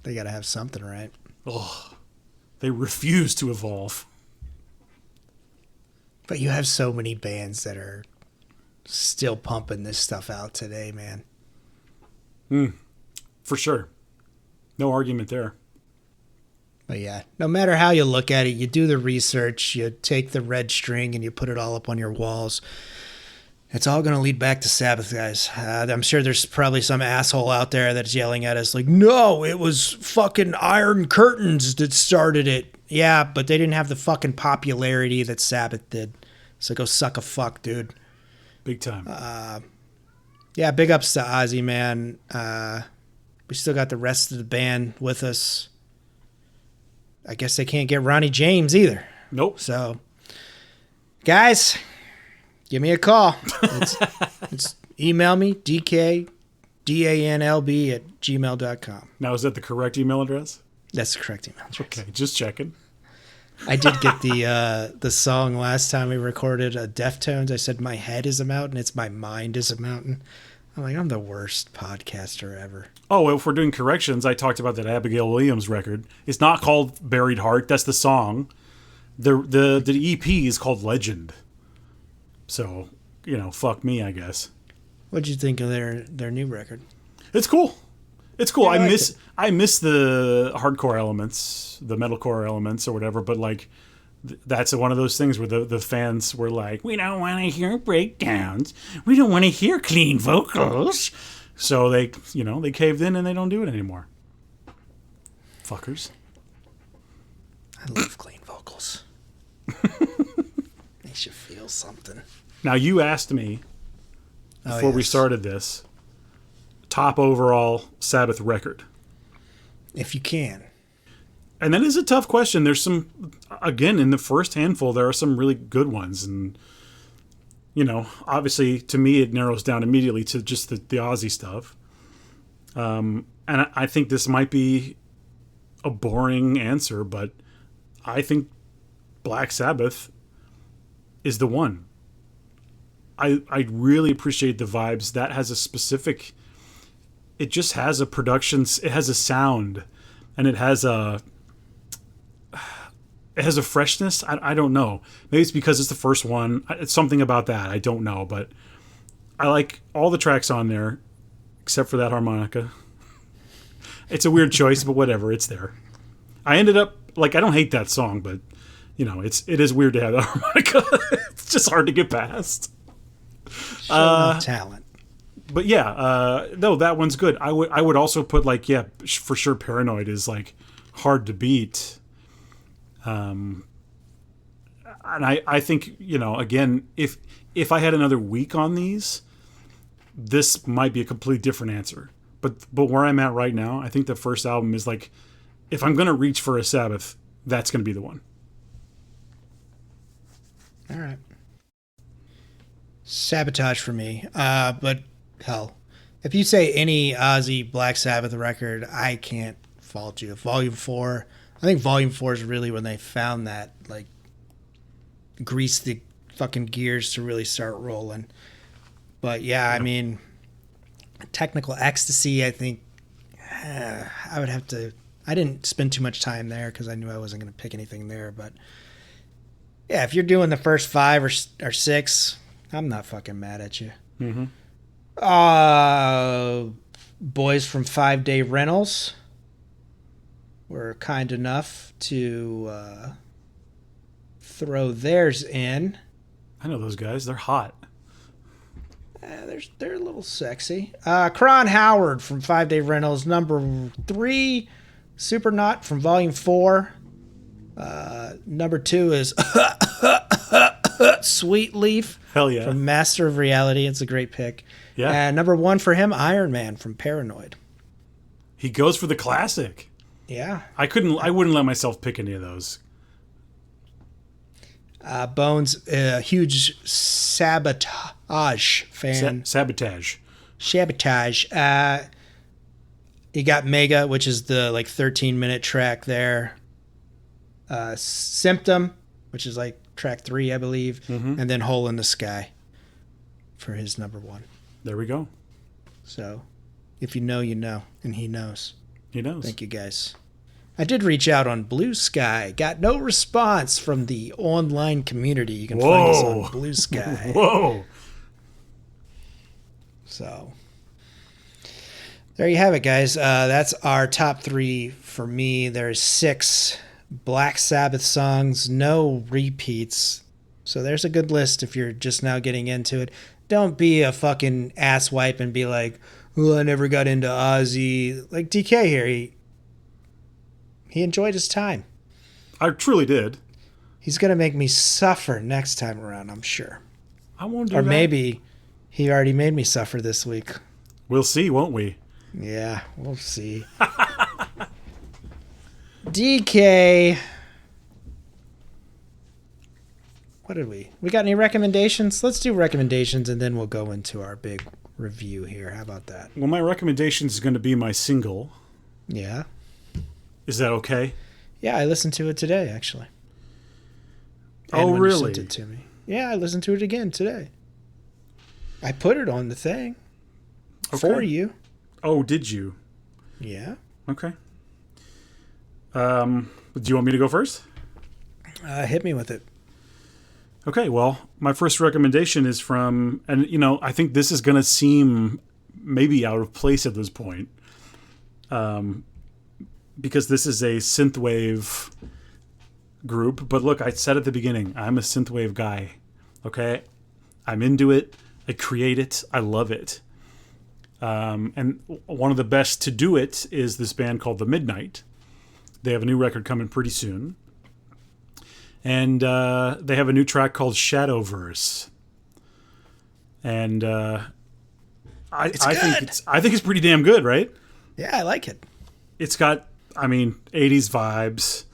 they got to have something, right? Oh, they refuse to evolve. But you have so many bands that are still pumping this stuff out today, man. For sure. No argument there. But yeah, no matter how you look at it, you do the research, you take the red string and you put it all up on your walls. It's all going to lead back to Sabbath, guys. I'm sure there's probably some asshole out there that's yelling at us like, no, it was fucking Iron Curtains that started it. Yeah, but they didn't have the fucking popularity that Sabbath did. So go suck a fuck, dude. Big time. Yeah, big ups to Ozzy, man. We still got the rest of the band with us. I guess they can't get Ronnie James either. Nope. So, guys, give me a call. It's email me, dkdanlb at gmail.com. Now, is that the correct email address? That's the correct email address. Okay, just checking. I did get the song last time we recorded Deftones. I said my head is a mountain. It's my mind is a mountain. I'm like, I'm the worst podcaster ever. Oh, well, if we're doing corrections, I talked about that Abigail Williams record. It's not called Buried Heart. That's the song. The EP is called Legend. So, fuck me, I guess. What'd you think of their new record? It's cool. It's cool. Yeah, I miss the hardcore elements, the metalcore elements or whatever, but like that's one of those things where the fans were like, we don't want to hear breakdowns. We don't want to hear clean vocals. So they caved in and they don't do it anymore. Fuckers. I love clean vocals. Makes you feel something. Now, you asked me before we started this, top overall Sabbath record. If you can. And that is a tough question. There's some, again, in the first handful, there are some really good ones. And, obviously, to me, it narrows down immediately to just the Ozzy stuff. And I think this might be a boring answer, but I think Black Sabbath is the one. I really appreciate the vibes. That has a specific... It just has a production... It has a sound. And it has a freshness. I don't know. Maybe it's because it's the first one. It's something about that. I don't know. But I like all the tracks on there, except for that harmonica. It's a weird choice, but whatever. It's there. I ended up... I don't hate that song, but, it is weird to have that harmonica. It's just hard to get past. Talent. But yeah, no, that one's good. I would also put for sure Paranoid is hard to beat. And I think, again, if I had another week on these, this might be a completely different answer. But where I'm at right now, I think the first album is if I'm going to reach for a Sabbath, that's going to be the one. All right. Sabotage for me. But hell, if you say any Ozzy Black Sabbath record, I can't fault you. Volume 4, I think Volume 4 is really when they found that, grease the fucking gears to really start rolling. But yeah, I mean, Technical Ecstasy, I think I would have to... I didn't spend too much time there because I knew I wasn't going to pick anything there. But yeah, if you're doing the first 5 or 6... I'm not fucking mad at you. Mm-hmm. Boys from 5 Day Rentals were kind enough to throw theirs in. I know those guys. They're hot. They're a little sexy. Cron Howard from 5 Day Rentals, number 3. Supernaut from Volume 4. Number 2 is... Sweet Leaf. Hell yeah. From Master of Reality. It's a great pick. Yeah. And number 1 for him, Iron Man from Paranoid. He goes for the classic. Yeah. I wouldn't let myself pick any of those. Bones, a huge Sabotage fan. Sabotage. Sabotage. You got Mega, which is the 13-minute track there. Symptom, which is track 3, I believe, and then Hole in the Sky for his number 1. There we go. So, if you know, you know, and he knows. He knows. Thank you, guys. I did reach out on Blue Sky. Got no response from the online community. You can find us on Blue Sky. Whoa. So, there you have it, guys. That's our top 3 for me. There's 6 Black Sabbath songs, no repeats. So there's a good list if you're just now getting into it. Don't be a fucking asswipe and be like, oh, I never got into Ozzy. Like DK here, he enjoyed his time. I truly did. He's going to make me suffer next time around, I'm sure. I won't do or that. Maybe He already made me suffer this week. We'll see, won't we? Yeah, we'll see. DK. What did we got any recommendations? Let's do recommendations and then we'll go into our big review here. How about that? Well, my recommendation is going to be my single. Yeah. Is that okay? Yeah, I listened to it today, actually. Oh, when really? You sent it to me. Yeah, I listened to it again today. I put it on the thing. Okay. For you. Oh, did you? Yeah. Okay. Do you want me to go first? Hit me with it. Okay, well, my first recommendation is from, and I think this is going to seem maybe out of place at this point, because this is a synthwave group. But look, I said at the beginning, I'm a synthwave guy. Okay, I'm into it. I create it. I love it. And one of the best to do it is this band called The Midnight. They have a new record coming pretty soon. And they have a new track called Shadowverse. And I think it's pretty damn good, right? Yeah, I like it. It's got, 80s vibes.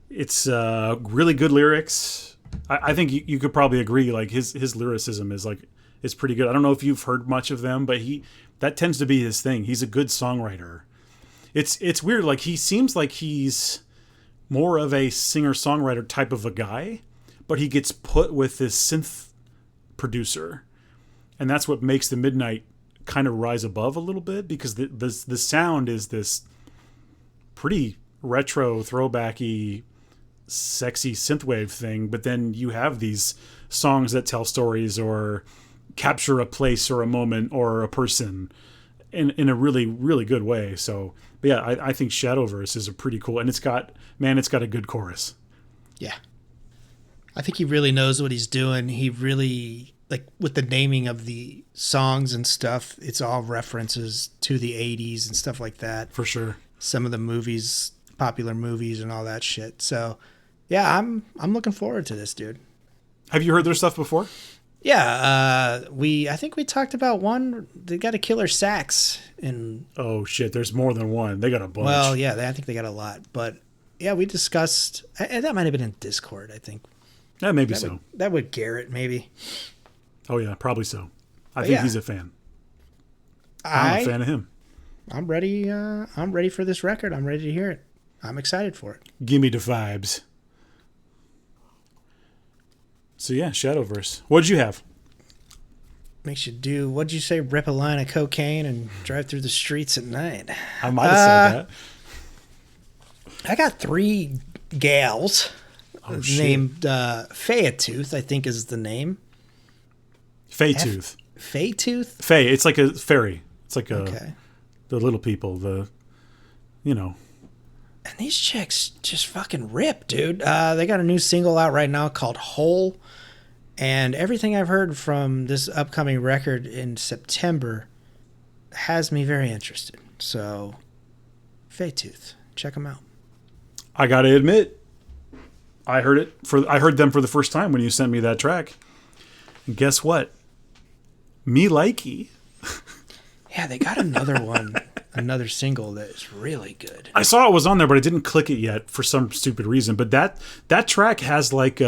It's really good lyrics. I think you could probably agree, like his lyricism is pretty good. I don't know if you've heard much of them, but that tends to be his thing. He's a good songwriter. It's weird. Like, he seems like he's more of a singer-songwriter type of a guy, but he gets put with this synth producer. And that's what makes The Midnight kind of rise above a little bit, because the sound is this pretty retro, throwbacky, sexy synthwave thing, but then you have these songs that tell stories or capture a place or a moment or a person in a really, really good way. So, but yeah, I think Shadowverse is a pretty cool, and it's got a good chorus. Yeah. I think he really knows what he's doing. He really, like, with the naming of the songs and stuff, it's all references to the 80s and stuff like that. For sure. Some of the movies, popular movies and all that shit. So, yeah, I'm looking forward to this, dude. Have you heard their stuff before? Yeah, I think we talked about one. They got a killer sax in. Oh shit! There's more than one. They got a bunch. Well, yeah, I think they got a lot. But yeah, we discussed. And that might have been in Discord. I think. Yeah, maybe so. That would Garrett maybe. Oh yeah, probably so. I think he's a fan. I'm a fan of him. I'm ready. I'm ready for this record. I'm ready to hear it. I'm excited for it. Give me the vibes. So yeah, Shadowverse. What'd you have? Makes you do, what'd you say, rip a line of cocaine and drive through the streets at night. I might have said that. I got 3 gals named Fayetooth, I think is the name. Faytooth. Faytooth? Fay, it's like a fairy. It's like the little people, And these chicks just fucking rip, dude. They got a new single out right now called Whole. And everything I've heard from this upcoming record in September has me very interested. So, Faytooth, check them out. I gotta admit, I heard them for the first time when you sent me that track. And guess what? Me likey. Yeah, they got another one. Another single that is really good. I saw it was on there, but I didn't click it yet for some stupid reason. But that track has like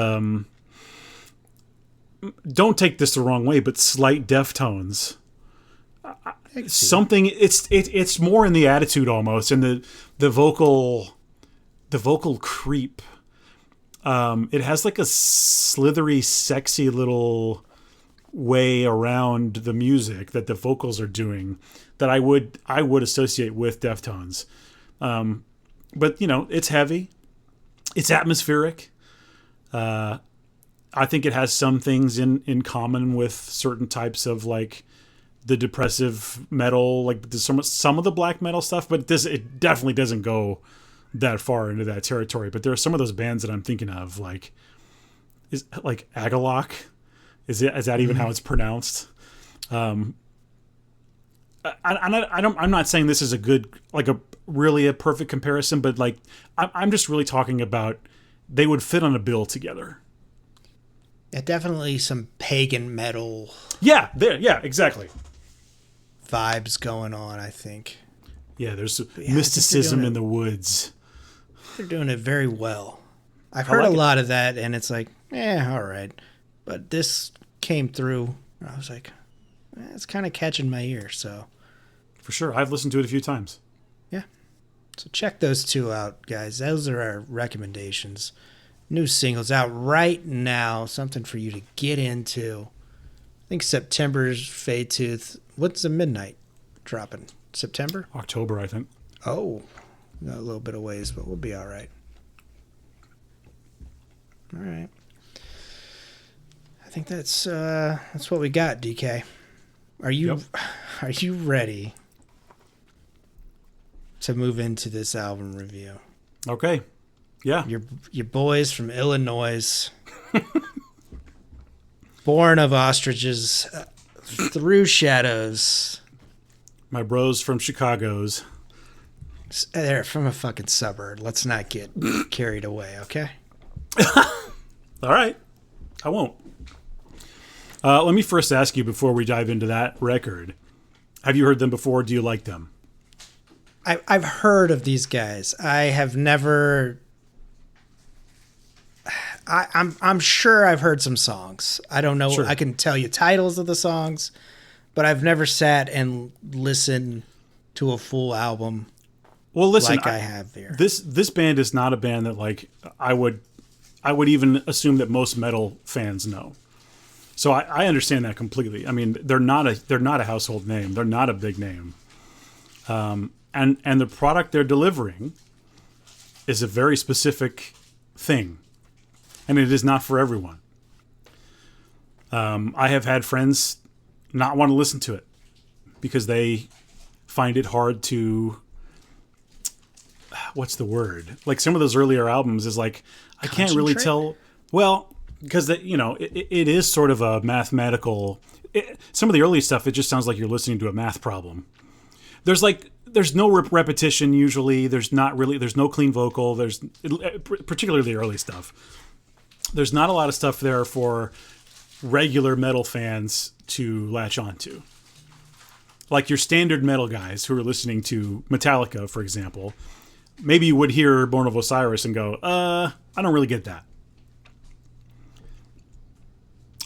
don't take this the wrong way, but slight Deftones. Something it's more in the attitude almost, and the vocal creep. It has like a slithery, sexy little way around the music that the vocals are doing that I would associate with Deftones. But it's heavy, it's atmospheric. I think it has some things in common with certain types of like the depressive metal, like there's some of the black metal stuff, but it definitely doesn't go that far into that territory. But there are some of those bands that I'm thinking of, like Agalloch. Is that even how it's pronounced? I'm not saying this is a good, like a perfect comparison, but like I'm just really talking about they would fit on a bill together. Yeah, definitely some pagan metal Yeah, there. Yeah, exactly. vibes going on, I think. Yeah, there's Yeah, mysticism in the woods. They're doing it very well. I've I heard a like it. lot of that, and it's like, all right. But this came through. I was like, it's kind of catching my ear. So, For sure. I've listened to it a few times. yeah. So check those two out, guys. Those are our recommendations. New singles out right now. Something for you to get into. I think September's Fade Tooth. What's the midnight dropping? September? October, I think. Oh, got a little bit of ways, but we'll be all right. All right. I think that's what we got, DK. Are you ready to move into this album review? Okay. Yeah. Your boys from Illinois, Born of Ostriches, Through Shadows. My bros from Chicago's. They're from a fucking suburb. Let's not get carried away, okay? All right. I won't. Let me first ask you before we dive into that record. Have you heard them before? Do you like them? I've heard of these guys. I have never. I'm sure I've heard some songs. I don't know. Sure. I can tell you titles of the songs, but I've never sat and listened to a full album. Well, listen, like I have here. This band is not a band that like I would even assume that most metal fans know. So I understand that completely. I mean, they're not a household name. They're not a big name. And the product they're delivering is a very specific thing, and it is not for everyone. I have had friends not want to listen to it because they find it hard to. What's the word? Like some of those earlier albums is like I can't really tell. Well, because it is sort of a mathematical. Some of the early stuff it just sounds like you're listening to a math problem. There's no repetition usually. There's no clean vocal. There's particularly the early stuff. There's not a lot of stuff there for regular metal fans to latch onto. Like your standard metal guys who are listening to Metallica, for example, maybe you would hear Born of Osiris and go, I don't really get that.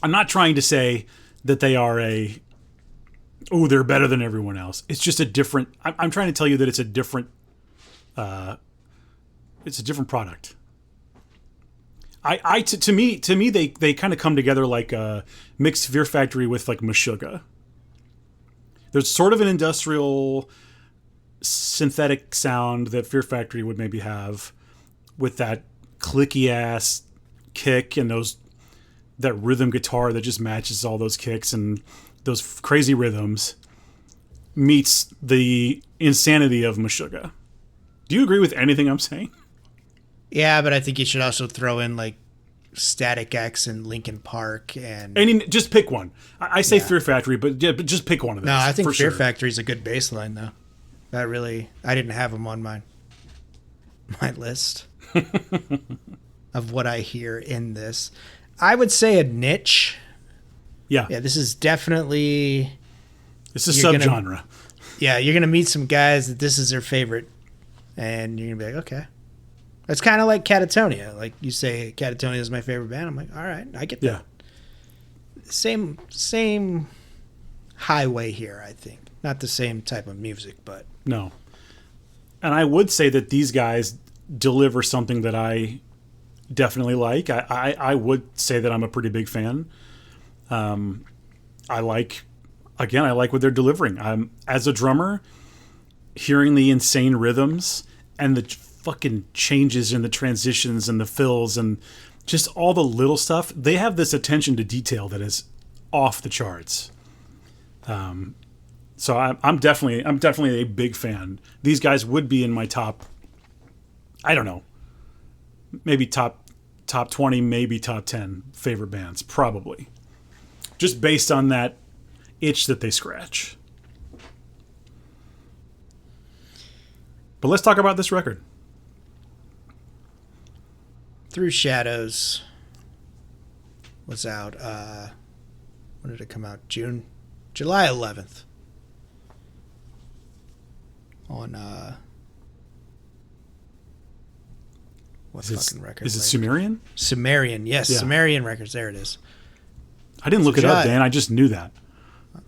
I'm not trying to say that they are they're better than everyone else. It's just a different. I'm trying to tell you that it's a different. It's a different product. To me, they kind of come together like a mixed Fear Factory with like Meshuggah. There's sort of an industrial, synthetic sound that Fear Factory would maybe have, with that clicky ass kick and that rhythm guitar that just matches all those kicks and those crazy rhythms, meets the insanity of Meshuggah. Do you agree with anything I'm saying? Yeah, but I think you should also throw in like Static X and Linkin Park and just pick one. I say Fear Factory, but just pick one of those. No, I think for Fear sure. Factory is a good baseline though. I didn't have them on my list of what I hear in this. I would say a niche. Yeah, this is definitely. It's a subgenre. You're gonna meet some guys that this is their favorite, and you're gonna be like, okay. It's kind of like Catatonia. Like you say, Catatonia is my favorite band. I'm like, all right, I get that. Yeah. Same highway here, I think. Not the same type of music, but no. And I would say that these guys deliver something that I definitely like. I would say that I'm a pretty big fan. I like what they're delivering. As a drummer, hearing the insane rhythms and the fucking changes in the transitions and the fills and just all the little stuff, they have this attention to detail that is off the charts. So I'm definitely a big fan. These guys would be in my top, I don't know, maybe top 20, maybe top 10 favorite bands, probably. Just based on that itch that they scratch. But let's talk about this record. Through Shadows. was out. When did it come out? July 11th. On what fucking record? Is it Sumerian? Sumerian, yes, Yeah. Sumerian Records. There it is. I didn't look it up, Dan. I just knew that.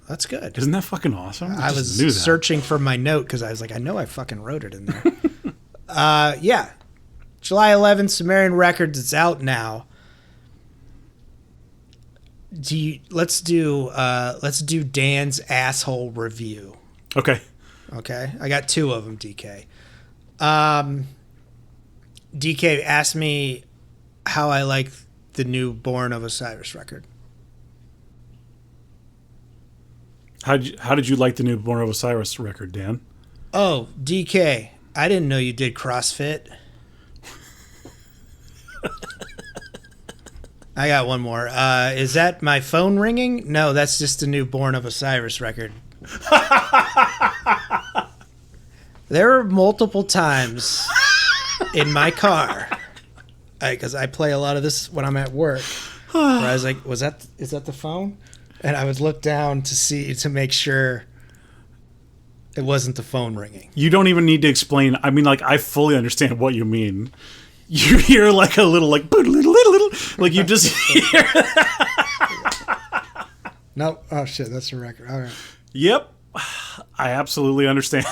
That's good. Isn't that fucking awesome? I was searching for my note because I was like, I know I fucking wrote it in there. Yeah. July 11th, Sumerian Records. It's out now. Let's do Dan's asshole review. Okay. Okay, I got two of them, DK. DK asked me how I like the new Born of Osiris record. How did you like the new Born of Osiris record, Dan? Oh, DK, I didn't know you did CrossFit. I got one more. Is that my phone ringing? No, that's just the new Born of Osiris record. There were multiple times in my car, because I play a lot of this when I'm at work, where I was like, is that the phone? And I would look down to make sure it wasn't the phone ringing. You don't even need to explain. I mean, like, I fully understand what you mean. You hear like a little, like, like you just hear. No, oh shit, that's the record. All right. Yep, I absolutely understand.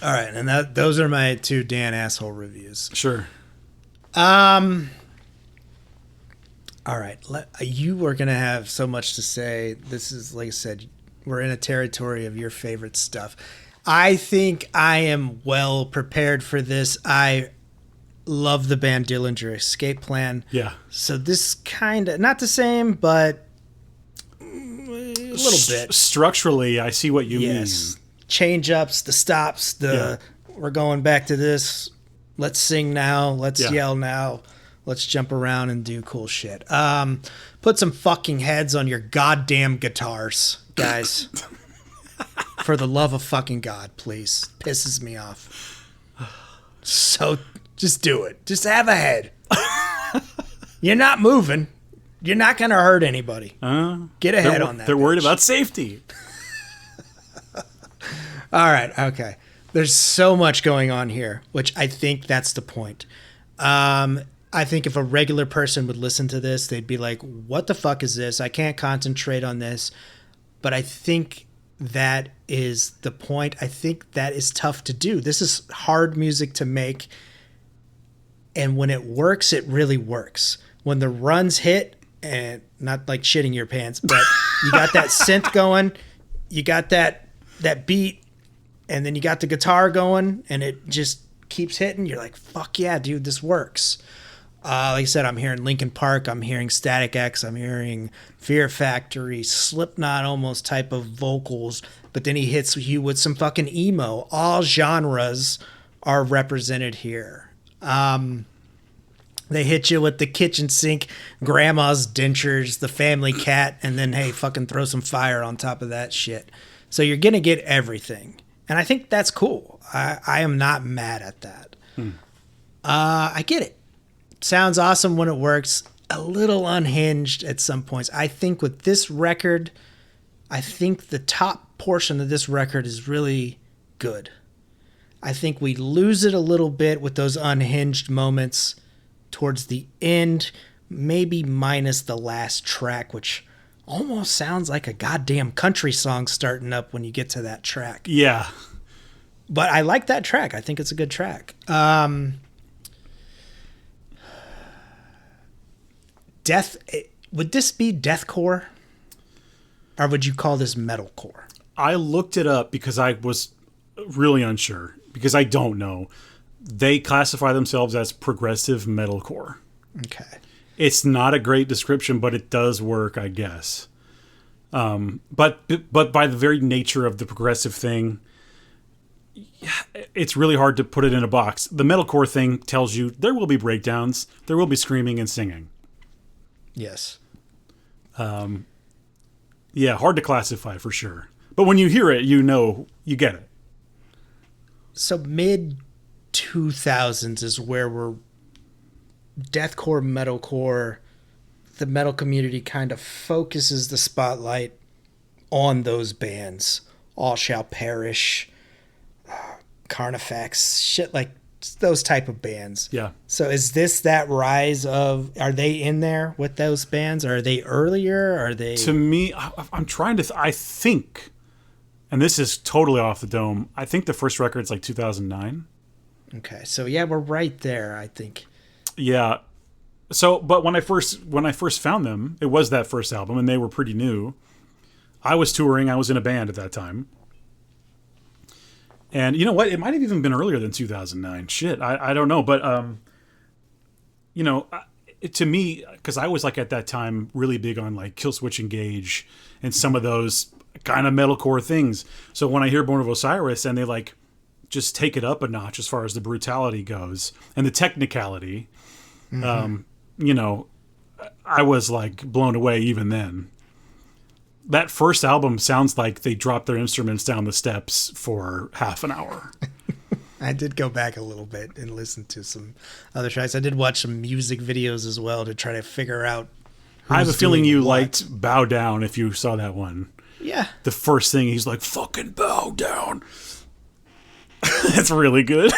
All right, and those are my two Dan asshole reviews. Sure. All right, you are gonna have so much to say. This is, like I said, we're in a territory of your favorite stuff. I think I am well prepared for this. I love the band Dillinger Escape Plan. Yeah. So this kind of, not the same, but a little bit. Structurally, I see what you mean. Change ups, the stops, we're going back to this. Let's sing now. Let's yell now. Let's jump around and do cool shit. Put some fucking heads on your goddamn guitars, guys. For the love of fucking God, please. Pisses me off. So just do it. Just have a head. You're not moving. You're not going to hurt anybody. Get a head on that. They're worried about safety. All right. Okay. There's so much going on here, which I think that's the point. I think if a regular person would listen to this, they'd be like, what the fuck is this? I can't concentrate on this. But I think that is the point. I think that is tough to do. This is hard music to make. And when it works, it really works. When the runs hit, and not like shitting your pants, but you got that synth going, you got that beat, and then you got the guitar going, and it just keeps hitting. You're like, fuck yeah, dude, this works. Like I said, I'm hearing Linkin Park, I'm hearing Static X, I'm hearing Fear Factory, Slipknot almost type of vocals, but then he hits you with some fucking emo. All genres are represented here. They hit you with the kitchen sink, grandma's dentures, the family cat, and then, hey, fucking throw some fire on top of that shit. So you're going to get everything. And I think that's cool. I am not mad at that. I get it. Sounds awesome when it works. A little unhinged at some points. I think with this record, I think the top portion of this record is really good. I think we lose it a little bit with those unhinged moments towards the end, maybe minus the last track, which almost sounds like a goddamn country song starting up when you get to that track. Yeah. But I like that track. I think it's a good track. Would this be deathcore? Or would you call this metalcore? I looked it up because I was really unsure, because I don't know. They classify themselves as progressive metalcore. Okay. It's not a great description, but it does work, I guess. But by the very nature of the progressive thing, it's really hard to put it in a box. The metalcore thing tells you there will be breakdowns, there will be screaming and singing. Yes. Yeah, hard to classify for sure. But when you hear it, you know, you get it. So mid 2000s is where we're deathcore, metalcore, the metal community kind of focuses the spotlight on those bands. All Shall Perish, Carnifex, shit like those type of bands. Yeah. So is this that rise of, are they in there with those bands? Are they earlier? Are they? To me, I'm trying to, I think, and this is totally off the dome, I think the first record's like 2009. Okay. So yeah, we're right there, I think. Yeah. So, but when I first found them, it was that first album and they were pretty new. I was touring. I was in a band at that time. And you know what? It might have even been earlier than 2009. Shit, I don't know. But, you know, to me, because I was like at that time really big on like Killswitch Engage and some of those kind of metalcore things. So when I hear Born of Osiris and they like just take it up a notch as far as the brutality goes and the technicality, you know, I was like blown away even then. That first album sounds like they dropped their instruments down the steps for half an hour. I did go back a little bit and listen to some other tracks. I did watch some music videos as well to try to figure out. I have a feeling you liked Bow Down if you saw that one. Yeah. The first thing, he's like, fucking bow down. That's really good.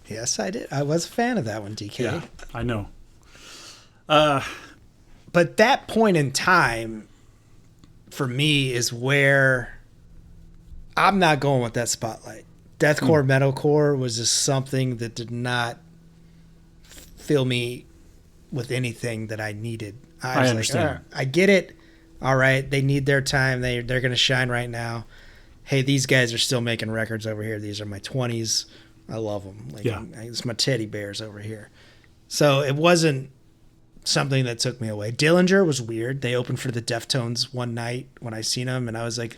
Yes, I did. I was a fan of that one, DK. Yeah, I know. But that point in time, for me, is where I'm not going with that spotlight. Deathcore, metalcore was just something that did not fill me with anything that I needed. I understand. Like, I get it. All right, they need their time. They're going to shine right now. Hey, these guys are still making records over here. These are my 20s. I love them. Like, yeah. It's my teddy bears over here. So it wasn't something that took me away. Dillinger was weird. They opened for the Deftones one night when I seen them, and I was like,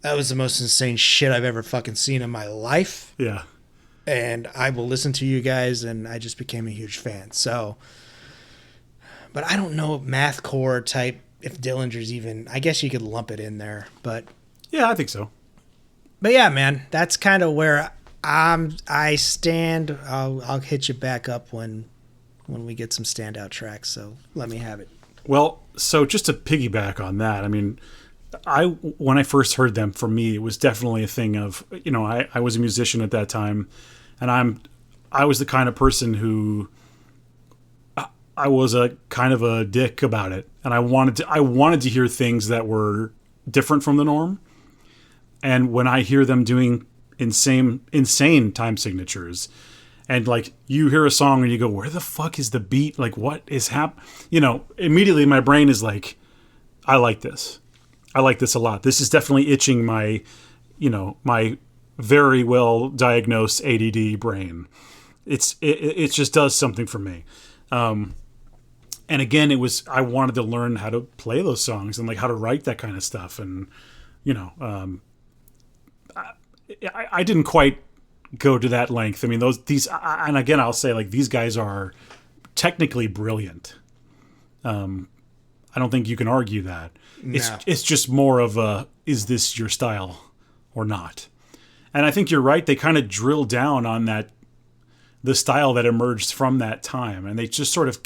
that was the most insane shit I've ever fucking seen in my life. Yeah. And I will listen to you guys, and I just became a huge fan. So, but I don't know mathcore type, if Dillinger's even, I guess you could lump it in there, but. Yeah, I think so. But yeah, man, that's kind of where I stand. I'll hit you back up when we get some standout tracks. So let me have it. Well, so just to piggyback on that, I mean, when I first heard them, for me, it was definitely a thing of, you know, I was a musician at that time, and I was the kind of person who I was a kind of a dick about it, and I wanted to hear things that were different from the norm. And when I hear them doing insane time signatures, and like you hear a song and you go, where the fuck is the beat? Like, what is happening? You know, immediately my brain is like, I like this. I like this a lot. This is definitely itching my, you know, my very well diagnosed ADD brain. It just does something for me. And again, I wanted to learn how to play those songs and like how to write that kind of stuff. And, you know, I didn't quite go to that length. I mean, and again, I'll say like these guys are technically brilliant. I don't think you can argue that. No. It's just more of a, is this your style or not? And I think you're right. They kind of drill down on the style that emerged from that time, and they just sort of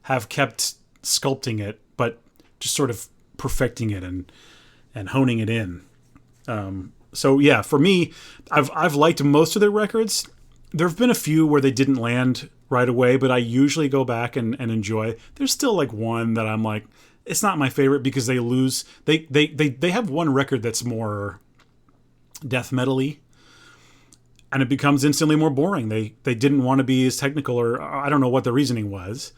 have kept sculpting it, but just sort of perfecting it and honing it in. So yeah, for me, I've liked most of their records. There have been a few where they didn't land right away, but I usually go back and enjoy. There's still like one that I'm like, it's not my favorite because they lose. They have one record that's more death metal-y, and it becomes instantly more boring. They didn't want to be as technical, or I don't know what the reasoning was.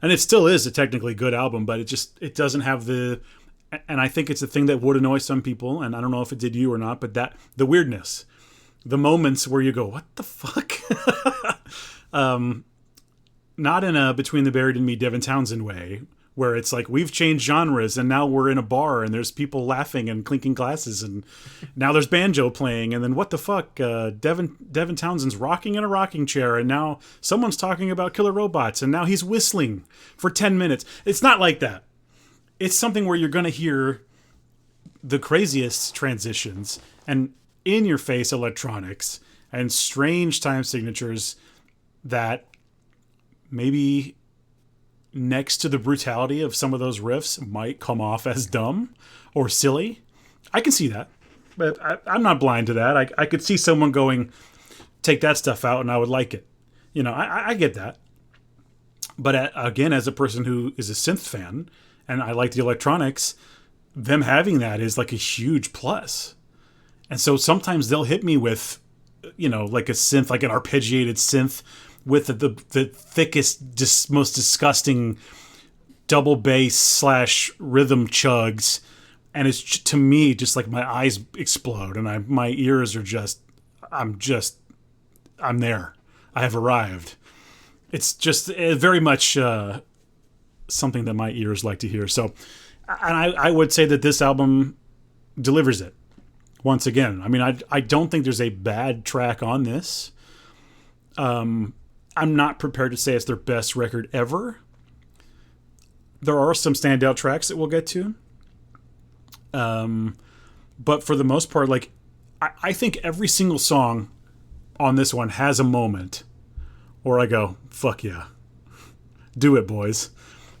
And it still is a technically good album, but it doesn't have the, and I think it's a thing that would annoy some people, and I don't know if it did you or not, but that the weirdness, the moments where you go, what the fuck? Not in a Between the Buried and Me, Devin Townsend way, where it's like we've changed genres and now we're in a bar and there's people laughing and clinking glasses and now there's banjo playing and then what the fuck, Devin Townsend's rocking in a rocking chair and now someone's talking about killer robots and now he's whistling for 10 minutes. It's not like that. It's something where you're going to hear the craziest transitions and in-your-face electronics and strange time signatures that maybe next to the brutality of some of those riffs might come off as dumb or silly. I can see that, but I'm not blind to that. I could see someone going, take that stuff out and I would like it. You know, I get that. But again, as a person who is a synth fan and I like the electronics, them having that is like a huge plus. And so sometimes they'll hit me with, you know, like a synth, like an arpeggiated synth with the thickest, most disgusting double bass / rhythm chugs. And it's, to me, just like my eyes explode and my ears are just, I'm there. I have arrived. It's just very much something that my ears like to hear. So, and I would say that this album delivers it once again. I mean, I don't think there's a bad track on this. I'm not prepared to say it's their best record ever. There are some standout tracks that we'll get to. But for the most part, like, I think every single song on this one has a moment where I go, fuck yeah. Do it, boys.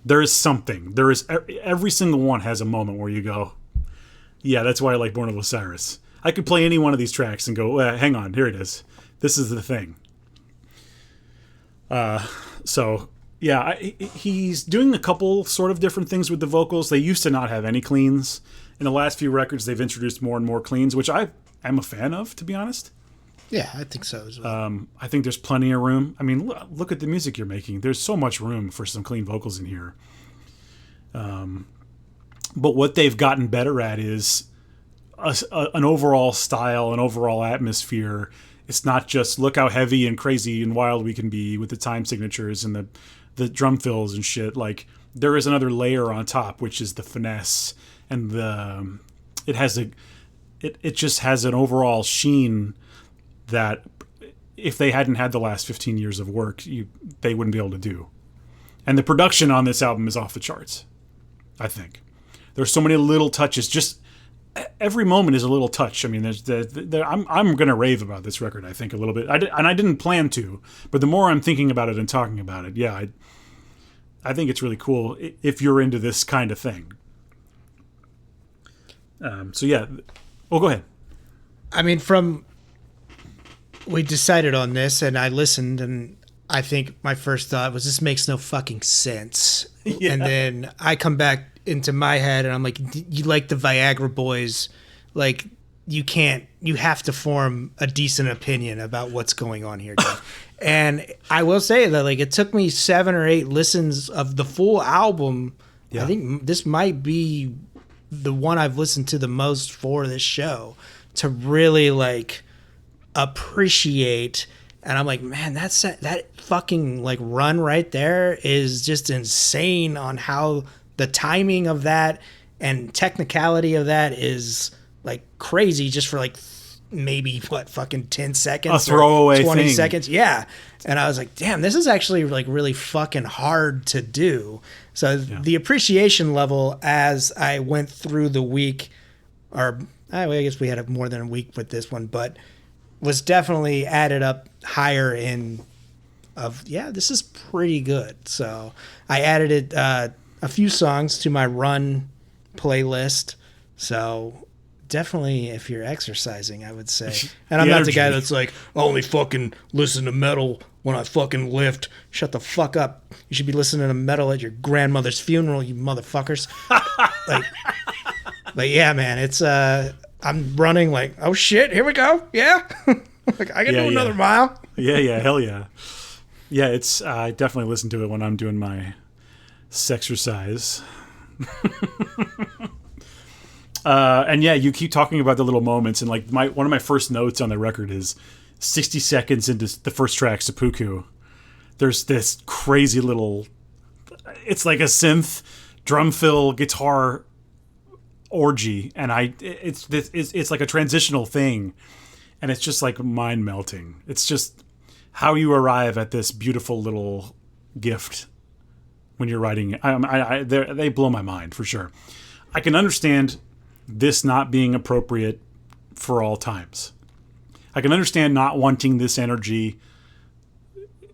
There is something. There is, every single one has a moment where you go, yeah, that's why I like Born of Osiris. I could play any one of these tracks and go, hang on, here it is. This is the thing. So, yeah, he's doing a couple sort of different things with the vocals. They used to not have any cleans. In the last few records, they've introduced more and more cleans, which I am a fan of, to be honest. Yeah, I think so as well. I think there's plenty of room. I mean, look at the music you're making. There's so much room for some clean vocals in here. But what they've gotten better at is an overall style, an overall atmosphere. It's not just look how heavy and crazy and wild we can be with the time signatures and the drum fills and shit. Like, there is another layer on top, which is the finesse and it just has an overall sheen that if they hadn't had the last 15 years of work, they wouldn't be able to do. And the production on this album is off the charts, I think. There's so many little touches. Just every moment is a little touch. I mean, I'm going to rave about this record, I think, a little bit. And I didn't plan to, but the more I'm thinking about it and talking about it, yeah, I think it's really cool if you're into this kind of thing. So, yeah. Well, go ahead. I mean, we decided on this, and I listened, and I think my first thought was, this makes no fucking sense. Yeah. And then I come back into my head, and I'm like, you like the Viagra Boys, like, you have to form a decent opinion about what's going on here, dude. And I will say that, like, it took me 7 or 8 listens of the full album. Yeah. I think this might be the one I've listened to the most for this show to really, like, appreciate. And I'm like, man, that fucking, like, run right there is just insane on how the timing of that and technicality of that is, like, crazy just for, like, maybe fucking 10 seconds, a throwaway 20 thing. seconds. Yeah. And I was like, damn, this is actually, like, really fucking hard to do. So the appreciation level as I went through the week, or I guess we had more than a week with this one, but was definitely added up higher this is pretty good. So I added a few songs to my run playlist. So definitely, if you're exercising, I would say. And I'm not the guy that's like, I only fucking listen to metal when I fucking lift. Shut the fuck up. You should be listening to metal at your grandmother's funeral, you motherfuckers. Like, yeah, man, it's I'm running like, oh shit, here we go. Yeah. Like, I can do another mile. Yeah, hell yeah. Yeah, it's I definitely listen to it when I'm doing my sexercise. And yeah, you keep talking about the little moments, and like one of my first notes on the record is 60 seconds into the first track, Seppuku. There's this crazy little, it's like a synth drum fill guitar orgy, and it's like a transitional thing, and it's just like mind melting. It's just how you arrive at this beautiful little gift when you're writing it. They blow my mind for sure. I can understand this not being appropriate for all times. I can understand not wanting this energy.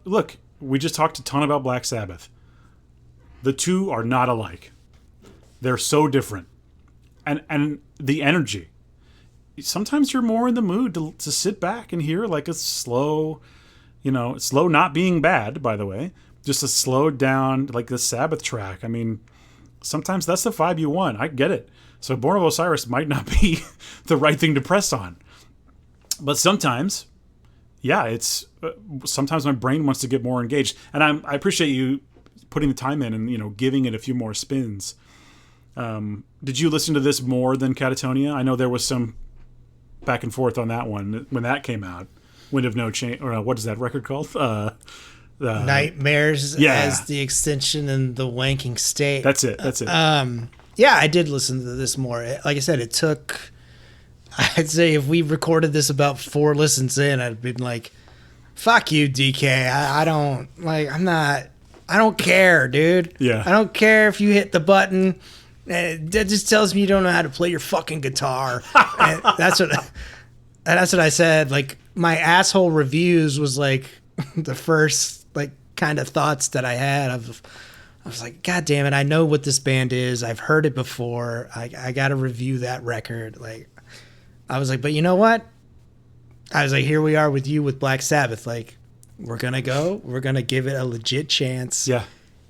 Look, we just talked a ton about Black Sabbath. The two are not alike. They're so different. And the energy. Sometimes you're more in the mood to sit back and hear like a slow, slow not being bad, by the way, just a slowed down, like the Sabbath track. I mean, sometimes that's the vibe you want. I get it. So Born of Osiris might not be the right thing to press on. But sometimes, it's sometimes my brain wants to get more engaged. And I appreciate you putting the time in and, giving it a few more spins. Did you listen to this more than Catatonia? I know there was some back and forth on that one when that came out. Wind of No Change, or what is that record called? Nightmares as the extension and the wanking state. That's it. Yeah, I did listen to this more. Like I said, it took, I'd say if we recorded this about 4 listens in, I'd been like, fuck you, DK. I don't care, dude. Yeah. I don't care if you hit the button. That just tells me you don't know how to play your fucking guitar. And that's what I said. Like, my asshole reviews was like the first like kind of thoughts that I had of. I was like, God damn it! I know what this band is. I've heard it before. I got to review that record. Like, I was like, but you know what? I was like, here we are with you with Black Sabbath. Like, we're gonna give it a legit chance. Yeah.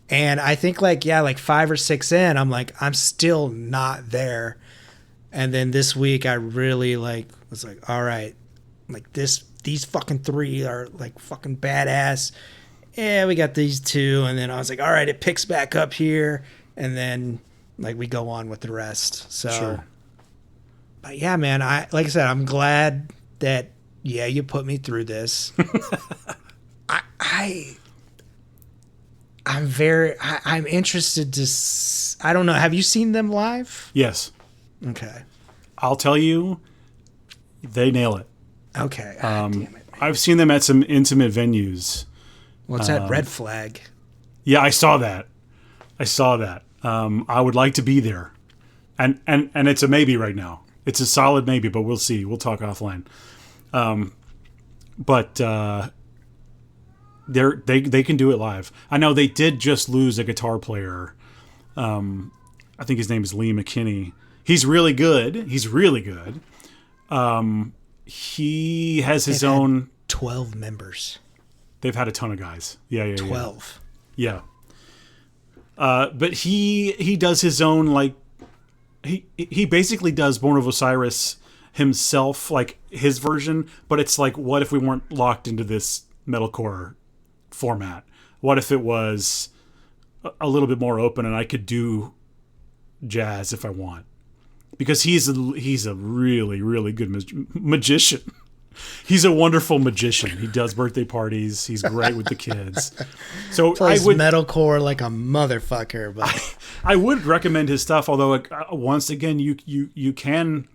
And I think like 5 or 6 in, I'm like, I'm still not there. And then this week I really was like, all right, like these fucking 3 are like fucking badass. Yeah, we got these 2. And then I was like, all right, it picks back up here. And then like we go on with the rest. So, sure. But yeah, man, like I said, I'm glad that, you put me through this. I'm interested to, I don't know. Have you seen them live? Yes. Okay. I'll tell you, they nail it. Okay. Damn it, man. I've seen them at some intimate venues. What's that Red Flag? Yeah, I saw that. I would like to be there. And it's a maybe right now. It's a solid maybe, but we'll see. We'll talk offline. But they can do it live. I know they did just lose a guitar player. I think his name is Lee McKinney. He's really good. He has his own 12 members. They've had a ton of guys. Yeah. 12. Yeah. But he does his own, like, he basically does Born of Osiris himself, like his version, but it's like, what if we weren't locked into this metalcore format? What if it was a little bit more open and I could do jazz if I want? Because he's a really, really good magician. He's a wonderful magician. He does birthday parties. He's great with the kids. So plays metalcore like a motherfucker. But I would recommend his stuff. Although once again, you can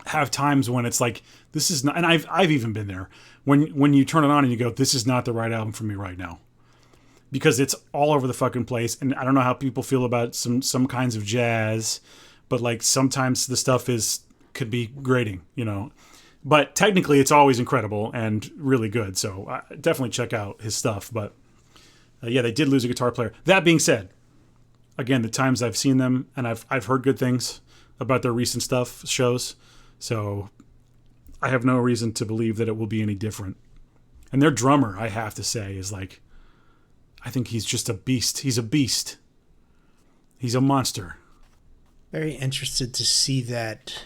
have times when it's like, this is not. And I've even been there when you turn it on and you go, this is not the right album for me right now, because it's all over the fucking place. And I don't know how people feel about some kinds of jazz, but like sometimes the stuff could be grating, But technically, it's always incredible and really good. So definitely check out his stuff. But they did lose a guitar player. That being said, again, the times I've seen them and I've heard good things about their recent shows. So I have no reason to believe that it will be any different. And their drummer, I have to say, is like, I think he's just a beast. He's a beast. He's a monster. Very interested to see that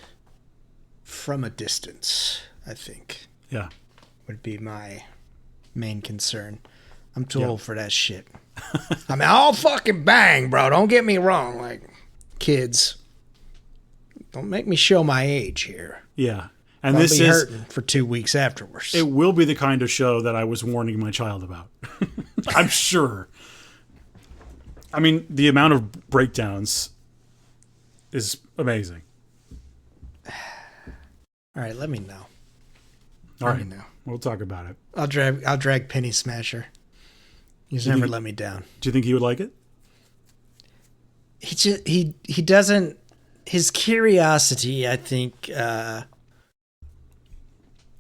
from a distance, I think. Yeah. Would be my main concern. I'm too old for that shit. I mean, I'll fucking bang, bro. Don't get me wrong. Like, kids, don't make me show my age here. Yeah. And I'll this be is hurting for 2 weeks afterwards. It will be the kind of show that I was warning my child about. I'm sure. I mean, the amount of breakdowns is amazing. All right, let me know. All right, we'll talk about it. I'll drag Penny Smasher. He's never let me down. Do you think he would like it? He doesn't. His curiosity, I think,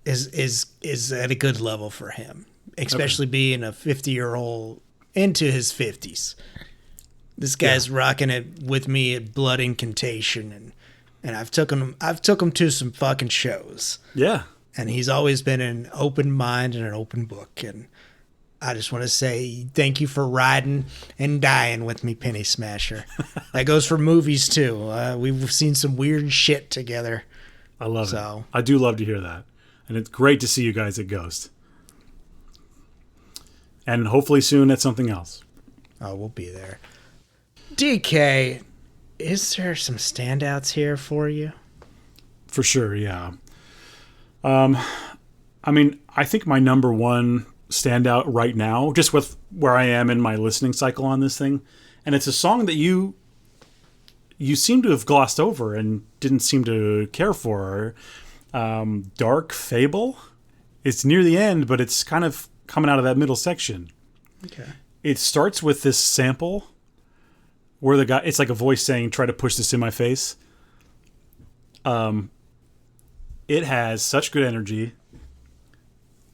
is at a good level for him. especially being a 50-year-old into his 50s. This guy's rocking it with me at Blood Incantation, and I've took him to some fucking shows. Yeah. And he's always been an open mind and an open book. And I just want to say thank you for riding and dying with me, Penny Smasher. That goes for movies, too. We've seen some weird shit together. I love it. I do love to hear that. And it's great to see you guys at Ghost. And hopefully soon at something else. Oh, we'll be there. DK, is there some standouts here for you? For sure, yeah. I mean, I think my number one standout right now, just with where I am in my listening cycle on this thing, and it's a song that you seem to have glossed over and didn't seem to care for. Dark Fable. It's near the end, but it's kind of coming out of that middle section. Okay. It starts with this sample where the guy, it's like a voice saying, "Try to push this in my face." It has such good energy.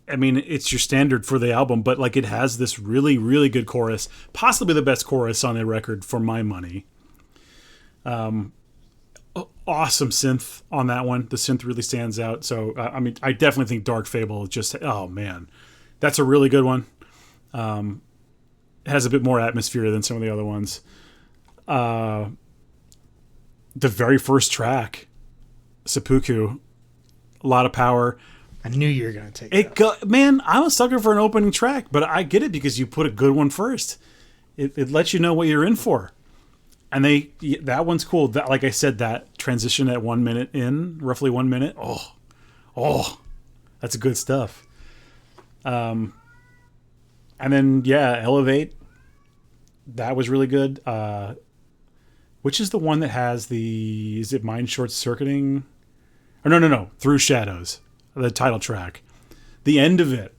I mean, it's your standard for the album, but like it has this really, really good chorus, possibly the best chorus on the record for my money. Awesome synth on that one. The synth really stands out. So, I mean, I definitely think Dark Fable just, oh man, that's a really good one. It has a bit more atmosphere than some of the other ones. The very first track, Seppuku, a lot of power. I knew you were going to take it. Man, I'm a sucker for an opening track, but I get it because you put a good one first. It lets you know what you're in for. And that one's cool. That, like I said, that transition at 1 minute in, roughly 1 minute. Oh, that's good stuff. And then, Elevate. That was really good. Which is the one that has is it Mind Short Circuiting? Or no. Through Shadows, the title track. The end of it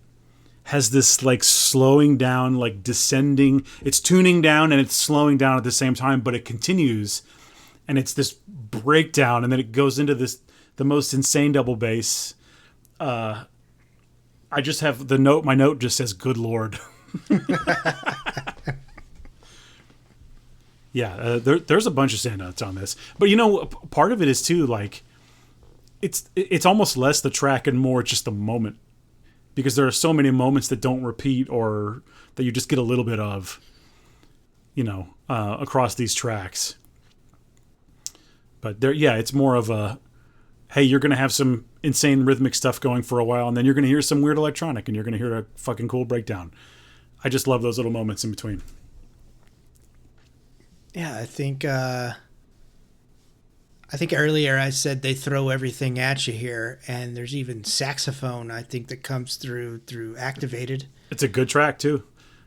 has this like slowing down, like descending. It's tuning down and it's slowing down at the same time, but it continues. And it's this breakdown, and then it goes into the most insane double bass. I just have the note. My note just says, "Good Lord." Yeah, there's a bunch of standouts on this, but part of it is too like it's almost less the track and more just the moment, because there are so many moments that don't repeat or that you just get a little bit of, across these tracks. But it's more of a, hey, you're gonna have some insane rhythmic stuff going for a while, and then you're gonna hear some weird electronic, and you're gonna hear a fucking cool breakdown. I just love those little moments in between. Yeah, I think earlier I said they throw everything at you here, and there's even saxophone, I think, that comes through Activated. It's a good track too.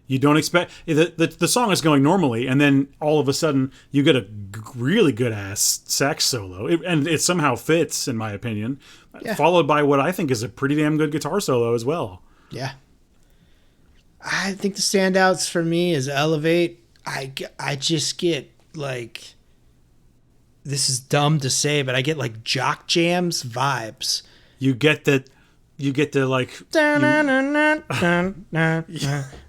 You don't expect the song is going normally, and then all of a sudden you get a really good ass sax solo, and it somehow fits, in my opinion. Yeah. Followed by what I think is a pretty damn good guitar solo as well. Yeah, I think the standouts for me is Elevate. I just get like, this is dumb to say, but I get like Jock Jams vibes. You get the like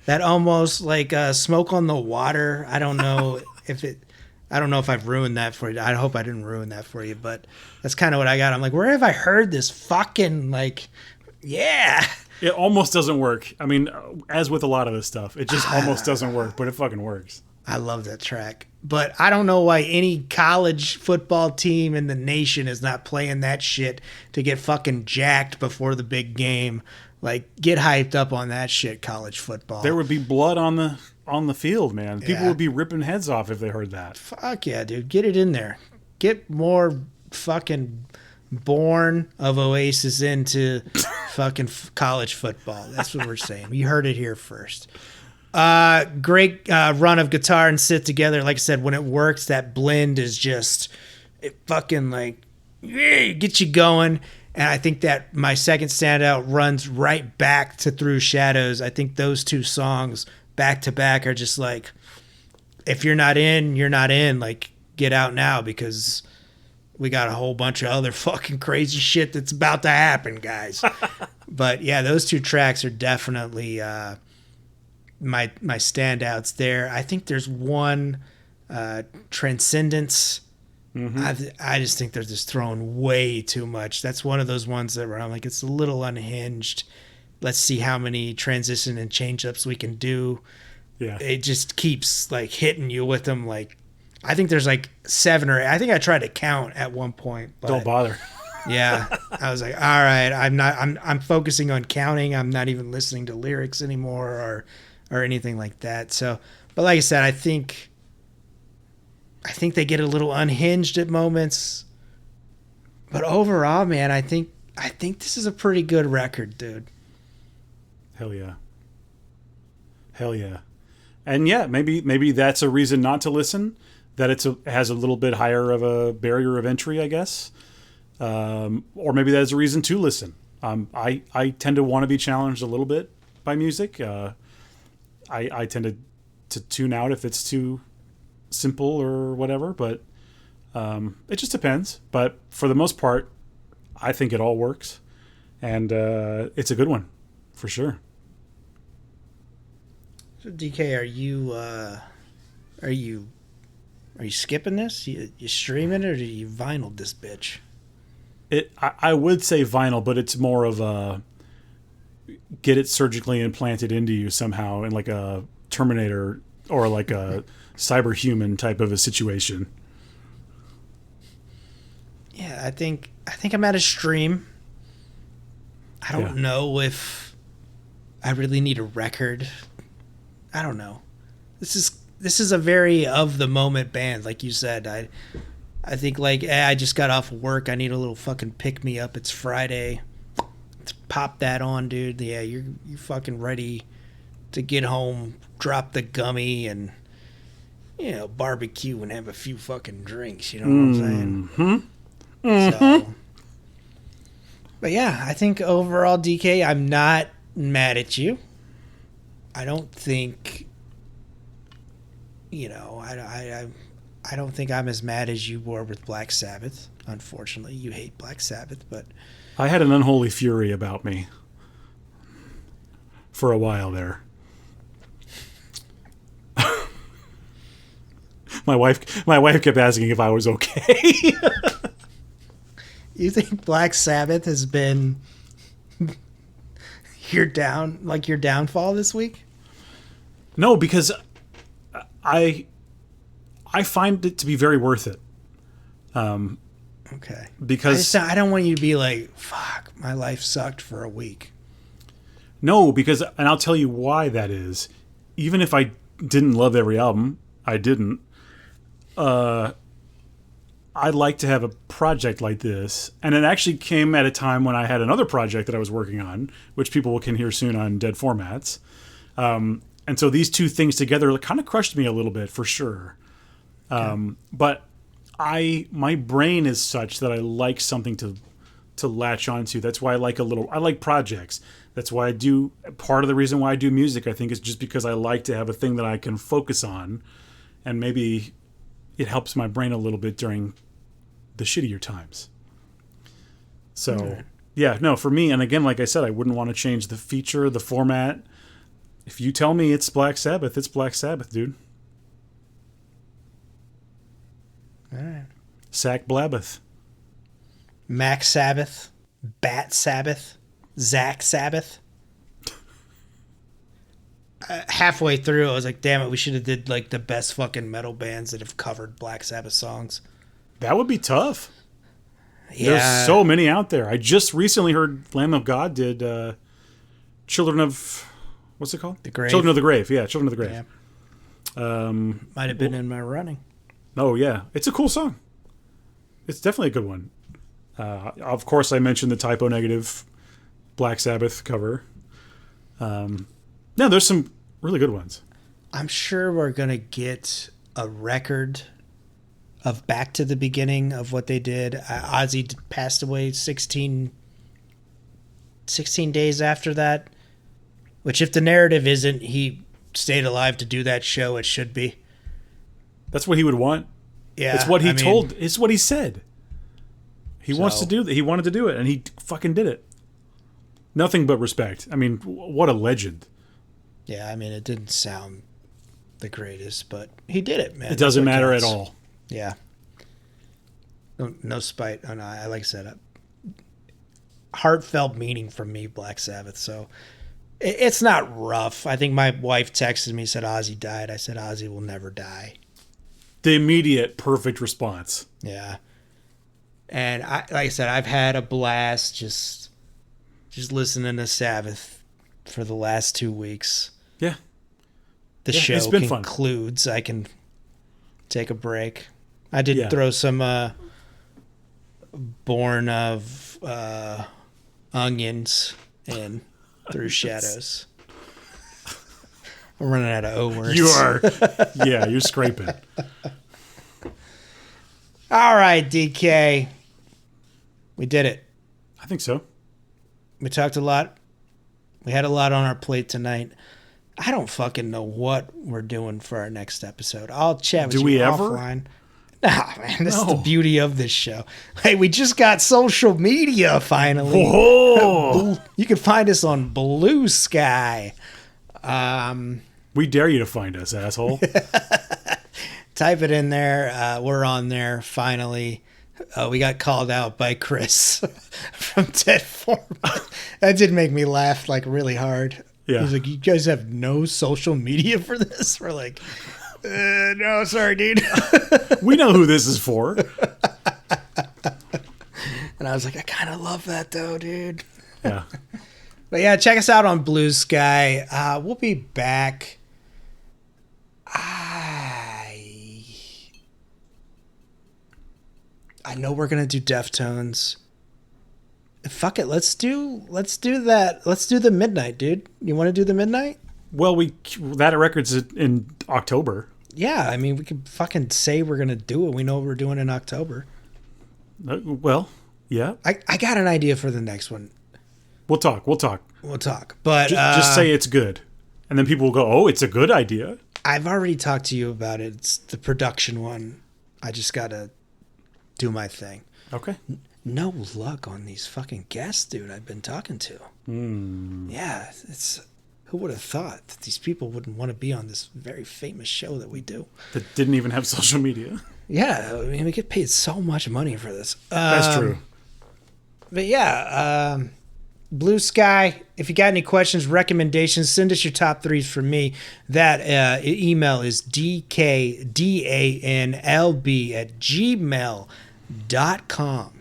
that almost like Smoke on the Water. I don't know if I've ruined that for you. I hope I didn't ruin that for you, but that's kind of what I got. I'm like, where have I heard this fucking like, yeah. It almost doesn't work. I mean, as with a lot of this stuff, it just almost doesn't work, but it fucking works. I love that track. But I don't know why any college football team in the nation is not playing that shit to get fucking jacked before the big game. Like, get hyped up on that shit, college football. There would be blood on the field, man. People would be ripping heads off if they heard that. Fuck yeah, dude. Get it in there. Get more fucking Born of Oasis into fucking college football. That's what we're saying. You heard it here first. Great run of guitar and sit together. Like I said, when it works, that blend is just, it fucking like, get you going. And I think that my second standout runs right back to Through Shadows. I think those two songs back to back are just like, if you're not in, you're not in. Like, get out now, because we got a whole bunch of other fucking crazy shit that's about to happen, guys. But yeah, those two tracks are definitely my standouts there. I think there's one, Transcendence. I just think they're just throwing way too much. That's one of those ones that where I'm like, it's a little unhinged. Let's see how many transition and change ups we can do. Yeah. It just keeps like hitting you with them. Like, I think there's like 7 or 8. I think I tried to count at one point. But Don't bother. yeah. I was like, all right, I'm focusing on counting. I'm not even listening to lyrics anymore or anything like that. So, but like I said, I think they get a little unhinged at moments. But overall, man, I think this is a pretty good record, dude. Hell yeah. Hell yeah. And yeah, maybe that's a reason not to listen, that it has a little bit higher of a barrier of entry, I guess. Or maybe that's a reason to listen. I tend to want to be challenged a little bit by music. I tend to tune out if it's too simple or whatever, but it just depends. But for the most part, I think it all works, and it's a good one for sure. So DK, are you skipping this? You streaming it, or do you vinyl this bitch? I would say vinyl, but it's more of a get it surgically implanted into you somehow in like a Terminator or like a cyberhuman type of a situation. Yeah, I think I'm at a stream. I don't know if I really need a record. I don't know. This is a very of the moment band, like you said. I think like, I just got off work. I need a little fucking pick me up. It's Friday. Let's pop that on, dude. Yeah, you're fucking ready to get home, drop the gummy, and barbecue and have a few fucking drinks. You know what I'm saying? So, but yeah, I think overall, DK, I'm not mad at you. I don't think, I don't think I'm as mad as you were with Black Sabbath. Unfortunately, you hate Black Sabbath, but I had an unholy fury about me for a while there. My wife kept asking if I was okay. You think Black Sabbath has been your downfall this week? No, because I find it to be very worth it. Okay. Because I don't want you to be like, fuck, my life sucked for a week. No, because, and I'll tell you why that is. Even if I didn't love every album, I didn't. I'd like to have a project like this, and it actually came at a time when I had another project that I was working on, which people can hear soon on Dead Formats. And so these two things together kind of crushed me a little bit, for sure. But my brain is such that I like something to latch onto. That's why I like projects. That's why part of the reason why I do music, I think, is just because I like to have a thing that I can focus on, and maybe it helps my brain a little bit during the shittier times. So, yeah, no, for me, and again, like I said, I wouldn't want to change the feature, the format. If you tell me it's Black Sabbath, it's Black Sabbath, dude. All right. Sack Blabbeth. Mac Sabbath. Bat Sabbath. Zach Sabbath. Halfway through, I was like, damn it, we should have did like the best fucking metal bands that have covered Black Sabbath songs. That would be tough. Yeah. There's so many out there. I just recently heard Lamb of God did Children of... What's it called? The Grave. Children of the Grave. Yeah, Children of the Grave. Yeah. Might have been in my running. Oh, yeah. It's a cool song. It's definitely a good one. Of course, I mentioned the Typo Negative Black Sabbath cover. No, there's some really good ones. I'm sure we're going to get a record of Back to the Beginning of what they did. Ozzy passed away 16 days after that, which if the narrative isn't he stayed alive to do that show, it should be. That's what he would want. Yeah. It's what he told. It's what he said. He wants to do that. He wanted to do it, and he fucking did it. Nothing but respect. I mean, what a legend. Yeah, I mean, it didn't sound the greatest, but he did it, man. It doesn't That's what matter at counts. all. Yeah. No spite. Oh, no, like I said, heartfelt meaning from me, Black Sabbath. So it's not rough. I think my wife texted me, said Ozzy died. I said Ozzy will never die. The immediate perfect response. Yeah. And like I said, I've had a blast just listening to Sabbath for the last 2 weeks. Yeah. The Yeah, show it's been concludes. I can take a break. I did Yeah. throw some Born of Onions in through Shadows. I'm running out of O words. You are. Yeah, you're scraping. All right, DK. We did it. I think so. We talked a lot. We had a lot on our plate tonight. I don't fucking know what we're doing for our next episode. I'll chat with Do you we ever? offline. Nah, man, this is No. the beauty of this show. Hey, we just got social media finally. Whoa! You can find us on Blue Sky. We dare you to find us, asshole. Type it in there. We're on there finally. We got called out by Chris from Dead Format. That did make me laugh like really hard. Yeah. He's like, "You guys have no social media for this?" We're like, "No, sorry, dude." We know who this is for. And I was like, "I kind of love that though, dude." Yeah. But yeah, check us out on Blue Sky. We'll be back. I know we're gonna do Deftones. Fuck it, let's do that. Let's do the midnight, dude. You want to do the midnight? Well, that record's in October. Yeah, I mean, we could fucking say we're gonna do it. We know what we're doing in October. Well, yeah. I got an idea for the next one. We'll talk. We'll talk. But Just say it's good. And then people will go, oh, it's a good idea. I've already talked to you about it. It's the production one. I just gotta do my thing. Okay. No luck on these fucking guests, dude, I've been talking to. Yeah, it's who would have thought that these people wouldn't want to be on this very famous show that we do? That didn't even have social media. Yeah, I mean, we get paid so much money for this. That's true. But yeah, Blue Sky, if you got any questions, recommendations, send us your top threes for me. That email is dkdanlb@gmail.com.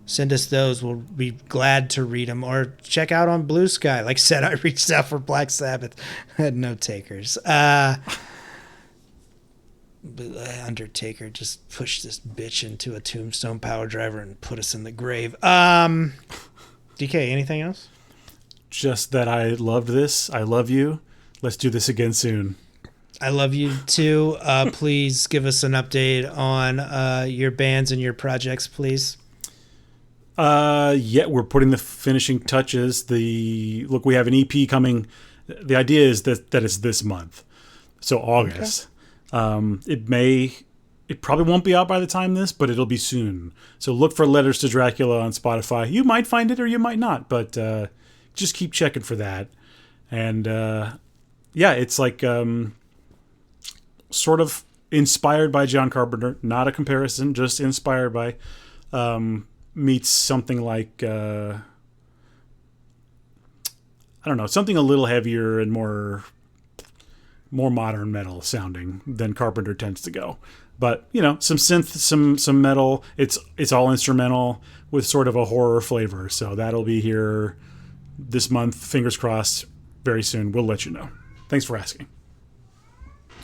Send us those. We'll be glad to read them. Or check out on Blue Sky. Like I said, I reached out for Black Sabbath. Had no takers. Undertaker just pushed this bitch into a tombstone power driver and put us in the grave. DK, anything else? Just that I loved this. I love you. Let's do this again soon. I love you too. Please give us an update on your bands and your projects, please. Yeah, we're putting the finishing touches. We have an EP coming. The idea is that it's this month, so August. Okay. It probably won't be out by the time but it'll be soon. So look for Letters to Dracula on Spotify. You might find it or you might not, but just keep checking for that. And yeah, it's like sort of inspired by John Carpenter, not a comparison, just inspired by. Meets something like I don't know, something a little heavier and more modern metal sounding than Carpenter tends to go. But some synth, some metal. It's all instrumental with sort of a horror flavor. So that'll be here this month. Fingers crossed. Very soon. We'll let you know. Thanks for asking.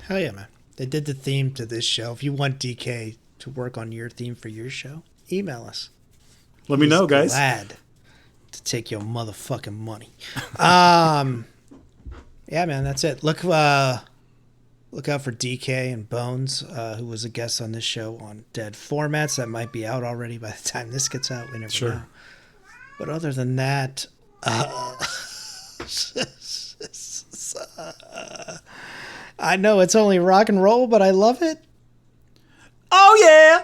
Hell yeah, man! They did the theme to this show. If you want DK to work on your theme for your show, email us. Let me know, guys. Glad to take your motherfucking money. Yeah, man, that's it. Look out for DK and Bones, who was a guest on this show on Dead Formats. That might be out already by the time this gets out. We never know. But other than that, I know it's only rock and roll, but I love it. Oh, yeah.